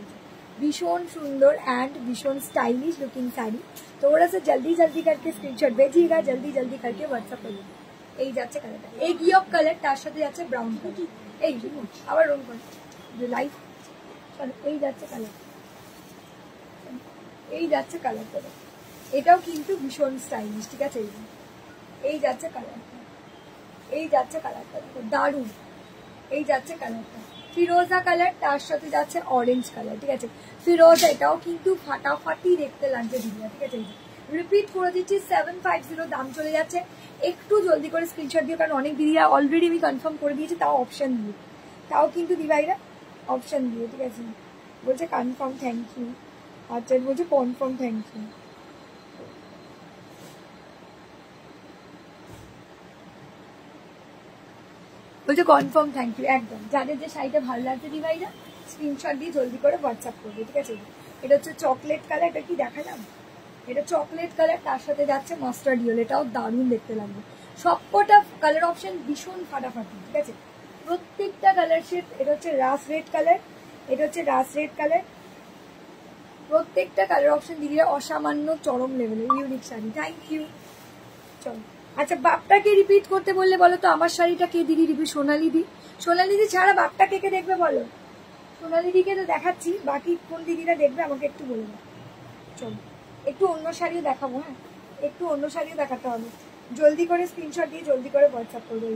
भीषण सुंदर एंड भीषण स्टाइलिश लुकिंग साड़ी। थोड़ा सा जल्दी जल्दी करके स्क्रीनशॉट भेजिएगा, जल्दी जल्दी करके व्हाट्सअप करिए। এই যাচ্ছে কালারটা, এই গিয়ক কালার, তার সাথে যাচ্ছে ব্রাউন কালার। এই আবার রং করে লাইট, এই যাচ্ছে কালার, এই যাচ্ছে কালারটা, এটাও কিন্তু ভীষণ স্টাইলিশ, ঠিক আছে। এই যাচ্ছে কালারটা, এই যাচ্ছে কালারটা, দেখো দারুণ। এই যাচ্ছে কালারটা ফিরোজা কালার, তার সাথে যাচ্ছে অরেঞ্জ কালার, ঠিক আছে। ফিরোজা এটাও কিন্তু ফাটাফাটি দেখতে লাগছে দিদিরা, ঠিক আছে। রিপিট করে দিচ্ছি, 750 দাম চলে যাচ্ছে। একটু জলদি করে স্ক্রিনশট দিও, কারণ অনেক দিদিরা অলরেডি আমি কনফার্ম করে দিয়েছি, তাও অপশন দিয়ে, তাও কিন্তু দিভাইরা অপশন দিয়ে, ঠিক আছে। বলছে কনফার্ম থ্যাংক ইউ, আচ্ছা বলছে কনফার্ম থ্যাংক ইউ। বলছে কনফার্ম থ্যাংক ইউ, একদম। যাদের যে শাড়িটা ভালো লাগছে দিভাইরা স্ক্রিনশট দিয়ে জলদি করে হোয়াটসঅ্যাপ করবে, ঠিক আছে। এটা হচ্ছে চকলেট কালার, এটা কি দেখালাম, এটা চকলেট কালার, তার সাথে যাচ্ছে মাস্টার্ড ইয়েলো, এটাও দারুণ দেখতে লাগবে। সবকটা কালার অপশন ভীষণ ফাটাফাটি, ঠিক আছে। প্রত্যেকটা কালার শেড, এটা হচ্ছে রাস রেড কালার, এটা হচ্ছে রাস রেড কালার, প্রত্যেকটা কালার অপশন দিদিরা অসামান্য চরম লেভেলের ইউনিক শাড়ি। Thank you. চলো আচ্ছা, বাপটাকে রিপিট করতে বললে বলো তো, আমার শাড়িটা কে দিদি রিপিট? সোনালি দি, সোনালি দি ছাড়া বাপটা কে কে দেখবে বলো? সোনালি দিকে তো দেখাচ্ছি, বাকি কোন দিদিরা দেখবে আমাকে একটু বলে দাও। চলো একটু অন্য শাড়িও দেখাবো, হ্যাঁ একটু অন্য শাড়িও দেখাতে হবে। জলদি করে স্ক্রিনশট দিয়ে জলদি করে হোয়াটসঅ্যাপ করবে।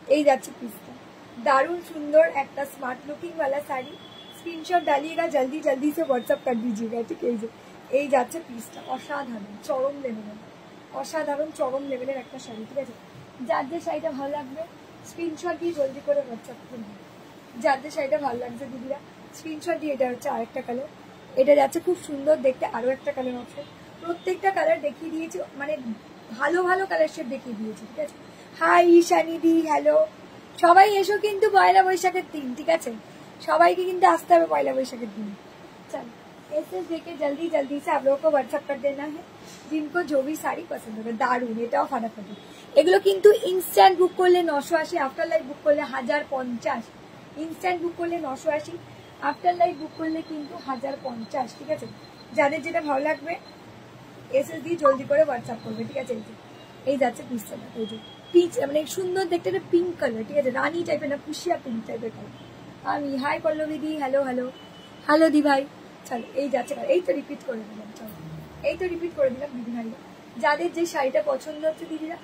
এই যাচ্ছে পিসটা, दारुण सुंदर एक स्मार्ट लुकिंग वाला साड़ी। स्क्रीनशॉट डालिएगा, जल्दी जल्दी से व्हाट्सअप कर दीजिएगा। ठीक है, এই যাচ্ছে পিসটা, অসাধারণ চরম লেভেলের, অসাধারণ চরম লেভেলের একটা শাড়ি। ঠিক আছে, যার যে শাড়িটা ভালো লাগবে স্ক্রিনশট দিয়ে জলদি করে হোয়াটসঅ্যাপ করবে। যার যে শাড়িটা ভালো লাগছে দিদিরা স্ক্রিনশট দিয়ে, এটা হচ্ছে আরেকটা কালার, এটা যাচ্ছে খুব সুন্দর দেখতে, আরো একটা কালার অপশন, প্রত্যেকটা কালার দেখিয়ে দিয়েছি, মানে ভালো ভালো কালার শেড দেখিয়ে দিয়েছি, ঠিক আছে। হাই ঈশানি দি, হ্যালো, সবাই এসো কিন্তু পয়লা বৈশাখের দিন, ঠিক আছে, সবাইকে কিন্তু আসতে হবে পয়লা বৈশাখের दिन। चलो ऐसे देके जल्दी जल्दी से आप लोगों को व्हाट्सएप कर देना है जिनको जो भी साड़ी पसंद होगा। दारुण, এটাও ফাটাফাটি। এগুলো কিন্তু ইনস্ট্যান্ট বুক করলে 980, আফটার লাইভ বুক করলে 1050, ইনস্ট্যান্ট বুক করলে 980, আফটার লাইভ বুক করলে কিন্তু 1050, ঠিক আছে। যাদের যেটা ভালো লাগবে এসএস দিয়ে জলদি করে হোয়াটসঅ্যাপ করবে, ঠিক আছে। এই যাচ্ছে পিসটা, এই যে পিচ, মানে সুন্দর দেখতে একটা পিঙ্ক কালার, ঠিক আছে, রানী টাইপের না, পুষিয়া পিঙ্ক টাইপের কালার। আমি হাই পল্লবী দি, হ্যালো হ্যালো হ্যালো দি ভাই। চলো এই যাচ্ছে, এই তো রিপিট করে দিলাম, চলো এই তো রিপিট করে দিলাম দিদি ভাইরা। যাদের যে শাড়িটা পছন্দ হচ্ছে দিদিরা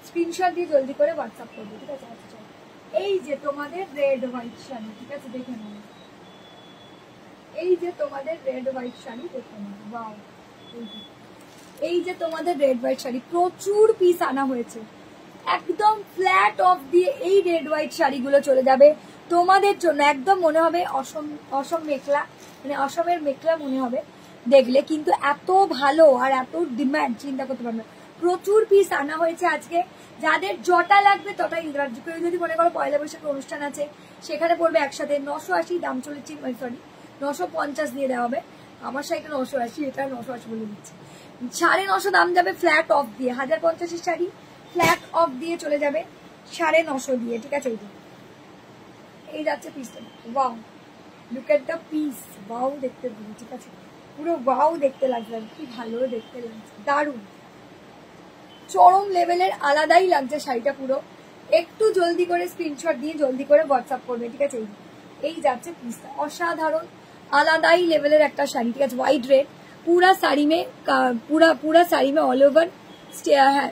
স্ক্রিনশট দিয়ে জলদি করে হোয়াটসঅ্যাপ করবে, ঠিক আছে। আচ্ছা চলো, এই যে তোমাদের রেড হোয়াইট শাড়ি, ঠিক আছে, দেখে নেবো, এই যে তোমাদের রেড হোয়াইট শাড়ি দেখে নেবো। ওয়াও, এই যে তোমাদের রেড হোয়াইট শাড়ি প্রচুর পিস আনা হয়েছে, একদম ফ্ল্যাট অফ দিয়ে এই রেড হোয়াইট শাড়িগুলো চলে যাবে তোমাদের জন্য, একদম মনে হবে অসম মেখলা, মানে অসমের মেখলা মনে হবে দেখলে, কিন্তু এত ভালো আর এত ডিমান্ড চিন্তা করতে পারবে। প্রচুর পিস আনা হয়েছে আজকে, যাদের জটা লাগবে তটাই যদি মনে করো পয়লা বৈশাখের অনুষ্ঠান আছে সেখানে পড়বে একসাথে 980 দাম চলেছে, সরি 950 দিয়ে দেওয়া হবে। আমার শাড়িটা 980, এটা 980 বলে দিচ্ছে, 950 দাম যাবে ফ্ল্যাট অফ দিয়ে, 1050 শাড়ি ফ্ল্যাট অফ দিয়ে চলে যাবে 950 দিয়ে, ঠিক আছে। এই যাচ্ছে পিসটা, wow look at the piece, wow দেখতে পাবো, ঠিক আছে, পুরো ওয়াও দেখতে লাগছে, কি ভালো দেখতে লাগছে, দারুণ চরম লেভেলের, আলাদাই লাগছে শাড়িটা পুরো। একটু জলদি করে স্ক্রিনশট দিয়ে জলদি করে হোয়াটসঅ্যাপ করবে, ঠিক আছে। এই যাচ্ছে পিসটা, অসাধারণ আলাদাই লেভেলের একটা শাড়ি, ঠিক আছে, হোয়াইট রেড, पूरा साड़ी में पूरा साड़ी में ऑल ओवर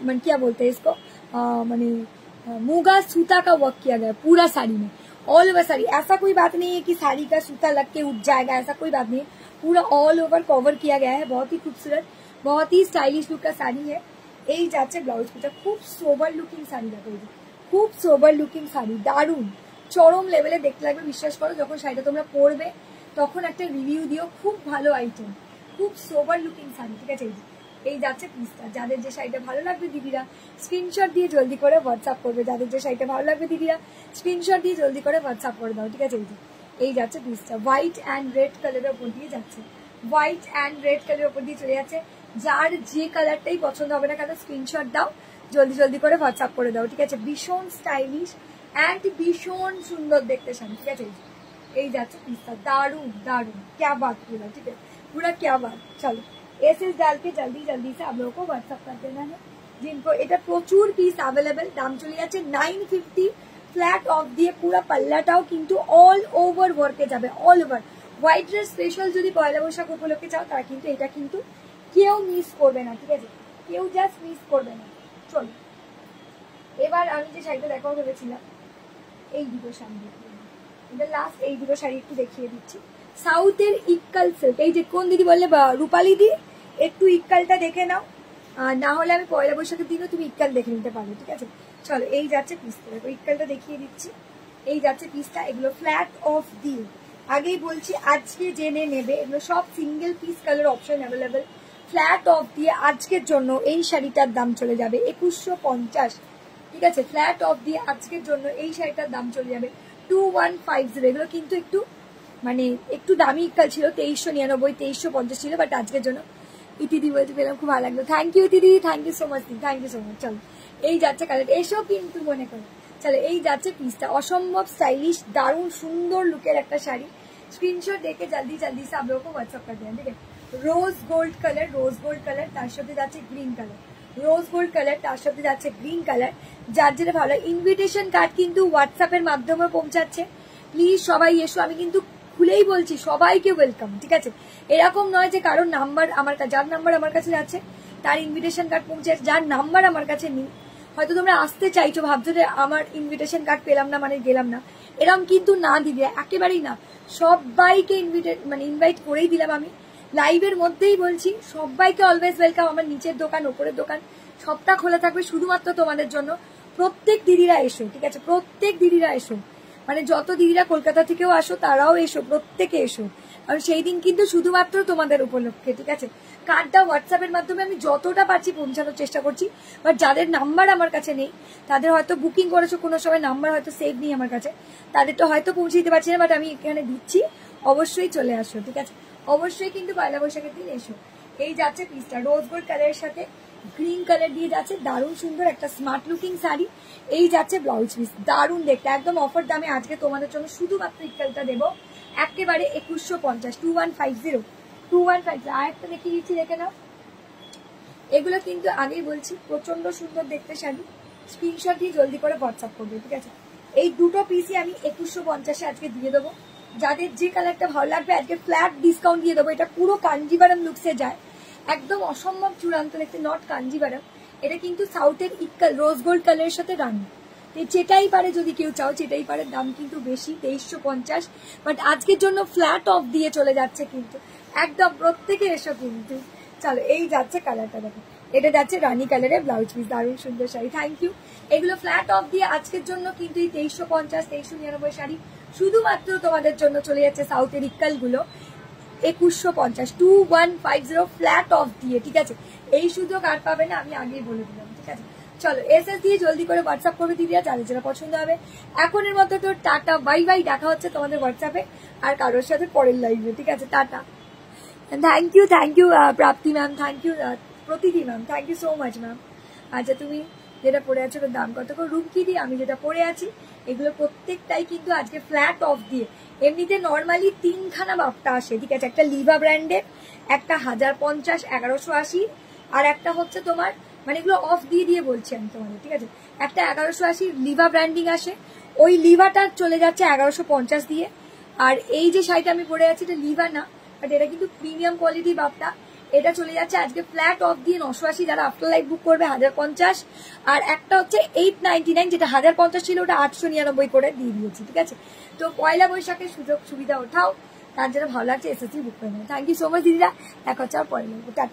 मन क्या बोलते हैं इसको, माने मूंगा सूता का वर्क किया गया पूरा साड़ी में, ऑल ओवर साड़ी। ऐसा कोई बात नहीं है कि साड़ी का सूता लग के उठ जाएगा, ऐसा कोई बात नहीं है, पूरा ऑल ओवर कवर किया गया है, बहुत ही खूबसूरत, बहुत ही स्टाइलिश लुक का साड़ी है। এই যাচ্ছে ব্লাউজ পিসটা, খুব সোবার লুকিং শাড়ি, দেখো খুব সোবার লুকিং শাড়ি, দারুণ চরম লেভেলে দেখতে লাগবে, বিশ্বাস করো যখন শাড়িটা তোমরা পরবে তখন একটা রিভিউ দিও, খুব ভালো আইটেম, খুব সোবার লুকিং শাড়ি, ঠিক আছে। এই যাচ্ছে পিসটা, যাদের যে শাড়িটা ভালো লাগবে দিদিরা স্ক্রিনশট দিয়ে জলদি করে হোয়াটসঅ্যাপ করবে, যাদের যে শাড়িটা ভালো লাগবে দিদিরা স্ক্রিনশট দিয়ে জলদি করে হোয়াটসঅ্যাপ করে দাও, ঠিক আছে। এই যাচ্ছে পিসটা, হোয়াইট অ্যান্ড রেড কালারের উপর দিয়ে যাচ্ছে, হোয়াইট অ্যান্ড রেড কালারের উপর দিয়ে চলে যাচ্ছে। যার যে কালারটাই পছন্দ হবে না কেন স্ক্রিনশট দাও, জলদি জলদি করে হোয়াটসঅ্যাপ করে দাও, ঠিক আছে। ভীষণ স্টাইলিশ অ্যান্ড ভীষণ সুন্দর দেখতে শাড়ি, ঠিক আছে। এই যাচ্ছে পিসটা, দারুণ দারুণ, क्या बात पूरा, ठीक है, पूरा क्या बात। चलो एसएस डाल के जल्दी जल्दी से आप लोगों को व्हाट्सएप कर देना है जिनको এটা প্রচুর পিস अवेलेबल, দাম চলে যাচ্ছে 950 ফ্ল্যাট অফ দিয়ে, পুরো পাল্লাটাও কিন্তু অল ওভার ওয়ার্কে যাবে, all over white dress special যদি পয়লা বৈশাখ উপলক্ষে চাও তারা কিন্তু এটা কিন্তু কেউ মিস করবে না, ঠিক আছে, কেউ জাস্ট মিস করবে না। চলো এবার আমি যে শাড়িটা দেখাবো ভেবেছিলাম এই দুটো শাড়ি, এটা লাস্ট এই দুটো শাড়ি একটু দেখিয়ে দিচ্ছি। সাউথের ইক্কাল সিল্ক, এই যে কোন দিদি বললে রূপালী দি একটু ইক্কালটা দেখে নাও, না হলে আমি পয়লা বৈশাখের দিনও তুমি ইক্কাল দেখে নিতে পারবে, ঠিক আছে। চলো এই যাচ্ছে পিসটা, দেখো ইক্কালটা দেখিয়ে দিচ্ছি, এই যাচ্ছে পিসটা, এগুলো ফ্ল্যাট অফ দিয়ে, আগেই বলছি আজকে জেনে নেবে, এগুলো সব single piece colour option available, flat of দিয়ে আজকের জন্য এই শাড়িটার দাম চলে যাবে 2150, ঠিক আছে, ফ্ল্যাট অফ দিয়ে আজকের জন্য এই শাড়িটার দাম চলে যাবে 2150। এগুলো কিন্তু একটু মানে একটু দামি ইক্কাল ছিল, 2399 2350 ছিল, বাট আজকের জন্য ইতিদি বলতে পেলাম, খুব ভালো লাগলো, থ্যাংক ইউ ইতিদি, থ্যাংক ইউ সো মাচ দি, থ্যাংক ইউ সো মাচ। চলো এই যাচ্ছে কালার, এসো কিন্তু মনে করো, চলো এই যাচ্ছে পিসটা, অসম্ভব স্টাইলিশ দারুণ সুন্দর লুকের একটা শাড়ি, স্ক্রিনশট দেখে জলদি জলদি সে आप लोगों को व्हाट्सएप कर देना, ठीक है। रोज गोल्ड कलर তার সাথে যাচ্ছে green colour, rose gold colour তার সাথে যাচ্ছে গ্রিন কালার, যার যেটা ভালো। ইনভিটেশন কার্ড কিন্তু হোয়াটসঅ্যাপের মাধ্যমে পৌঁছাচ্ছে, প্লিজ সবাই এসো, আমি কিন্তু খুলেই বলছি সবাইকে ওয়েলকাম, ঠিক আছে। এরকম নয় যে কারোর নাম্বার আমার কাছে, যার নাম্বার আমার কাছে যাচ্ছে তার ইনভিটেশন কার্ড পৌঁছে, যার নাম্বার আমার কাছে নেই, হয়তো তোমরা আসতে চাইছো ভাবছো যে আমার ইনভিটেশন কার্ড পেলাম না মানে গেলাম না, এরকম কিন্তু না দিদি, একেবারেই না, সবাইকে ইনভাইট করেই দিলাম আমি, লাইভের মধ্যেই বলছি সবাইকে অলওয়েজ ওয়েলকাম। আমার নিচের দোকান ওপরের দোকান সবটা খোলা থাকবে শুধুমাত্র তোমাদের জন্য, প্রত্যেক দিদিরা এসো, ঠিক আছে, প্রত্যেক দিদিরা এসো, মানে যত দিদিরা কলকাতা থেকেও আসো তারাও এসো, প্রত্যেকে এসো, কারণ সেই দিন কিন্তু শুধুমাত্র তোমাদের উপলক্ষে, ঠিক আছে। কার্ডটা হোয়াটসঅ্যাপের মাধ্যমে আমি যতটা পারছি পৌঁছানোর চেষ্টা করছি, বাট যাদের নাম্বার আমার কাছে নেই, তাদের হয়তো বুকিং করেছো কোনো সময়, নাম্বার হয়তো সেভ নেই আমার কাছে, তাদের তো হয়তো পৌঁছে দিতে পারছি না, বাট আমি এখানে দিচ্ছি, অবশ্যই চলে আসো, ঠিক আছে, অবশ্যই কিন্তু পয়লা বৈশাখের দিন এসো। এই যাচ্ছে পিসটা রোজ গোল্ড কালারের সাথে গ্রিন কালার দিয়ে যাচ্ছে, দারুণ সুন্দর একটা স্মার্ট লুকিং শাড়ি। এই যাচ্ছে ব্লাউজ পিস, দারুণ দেখতে, একদম অফার দামে আজকে তোমাদের জন্য শুধুমাত্র ইকালটা দেবো একেবারে 2150, 2150, 2150। আর একটা দেখিয়ে দিচ্ছি, দেখে নাও, এগুলো কিন্তু আগেই বলছি প্রচন্ড সুন্দর দেখতে শাড়ি, স্ক্রিনশট দিয়ে জলদি করে হোয়াটসঅ্যাপ করবে, ঠিক আছে। এই দুটো পিসই আমি 2150 আজকে দিয়ে দেবো, যাদের যে কালারটা ভালো লাগবে আজকে ফ্ল্যাট ডিসকাউন্ট দিয়ে দেবো। এটা পুরো কাঞ্জিভারাম লুকসে যায়, একদম অসম্ভব চূড়ান্ত দেখতে, নট কাঞ্জিভারাম, এটা কিন্তু সাউথের ইক্কাল রোজ গোল্ড কালারের সাথে রানি, যেটাই পারে যদি কেউ চাও যেটাই পারে, দাম কিন্তু বেশি 2350, বাট আজকের জন্য ফ্ল্যাট অফ দিয়ে চলে যাচ্ছে কিন্তু, একদম প্রত্যেকে এসো কিন্তু। চলো এই যাচ্ছে কালারটা দেখো, এটা যাচ্ছে রানী কালারের ব্লাউজ পিস, দারুণ সুন্দর শাড়ি, থ্যাংক ইউ। এগুলো ফ্ল্যাট অফ দিয়ে আজকের জন্য কিন্তু এই 2350, 2399 শাড়ি শুধুমাত্র তোমাদের জন্য চলে যাচ্ছে সাউথের ইক্কাল গুলো 2150, 2150 ফ্ল্যাট অফ দিয়ে, ঠিক আছে। এই সুযোগ আর পাবে না, আমি আগেই বলে দিলাম, ঠিক আছে। চলো এসএস দিয়ে জলদি করে হোয়াটসঅ্যাপ করবে দিদিরা, যাদের যেটা পছন্দ হবে। এখনের মতো তো টাটা, বাই বাই, দেখা হচ্ছে তোমাদের হোয়াটসঅ্যাপে আর কারোর সাথে পরের লাইভে, ঠিক আছে, tata. Thank you Prapti ma'am, thank you Pratiti ma'am, thank you so much ma'am. আচ্ছা তুমি যেটা পরে আছো ওর দাম কত করে? রুমকি দি আমি যেটা পরে আছি এগুলো প্রত্যেকটাই কিন্তু আজকে ফ্ল্যাট অফ দিয়ে, এমনিতে নর্মালি 3খানা বাপটা আসে, ঠিক আছে, একটা লিভা ব্র্যান্ডের, একটা 1050, 1180, আর একটা হচ্ছে তোমার, মানে এগুলো অফ দিয়ে দিয়ে বলছি আমি তোমাদের, ঠিক আছে। একটা 1180 লিভা ব্র্যান্ডিং আসে, ওই লিভাটা চলে যাচ্ছে 1150 দিয়ে। আর এই যে শাড়িটা আমি পরে আছি এটা লিভা না, বাট এটা কিন্তু প্রিমিয়াম কোয়ালিটি বাপটা, এটা চলে যাচ্ছে আজকে ফ্ল্যাট অফ দিয়ে 980, যারা আফটার লাইফ বুক করবে 1050। আর একটা হচ্ছে 899, যেটা 1050 ছিল ওটা 899 করে দিয়ে দিয়েছি, ঠিক আছে। তো পয়লা বৈশাখের সুযোগ সুবিধা ওঠাও, তার জন্য ভালো লাগছে এসএসসি বুক করে নেবে। থ্যাংক ইউ সো মাচ দিদিরা, দেখা হচ্ছে আর পয়লা বৈশাখ।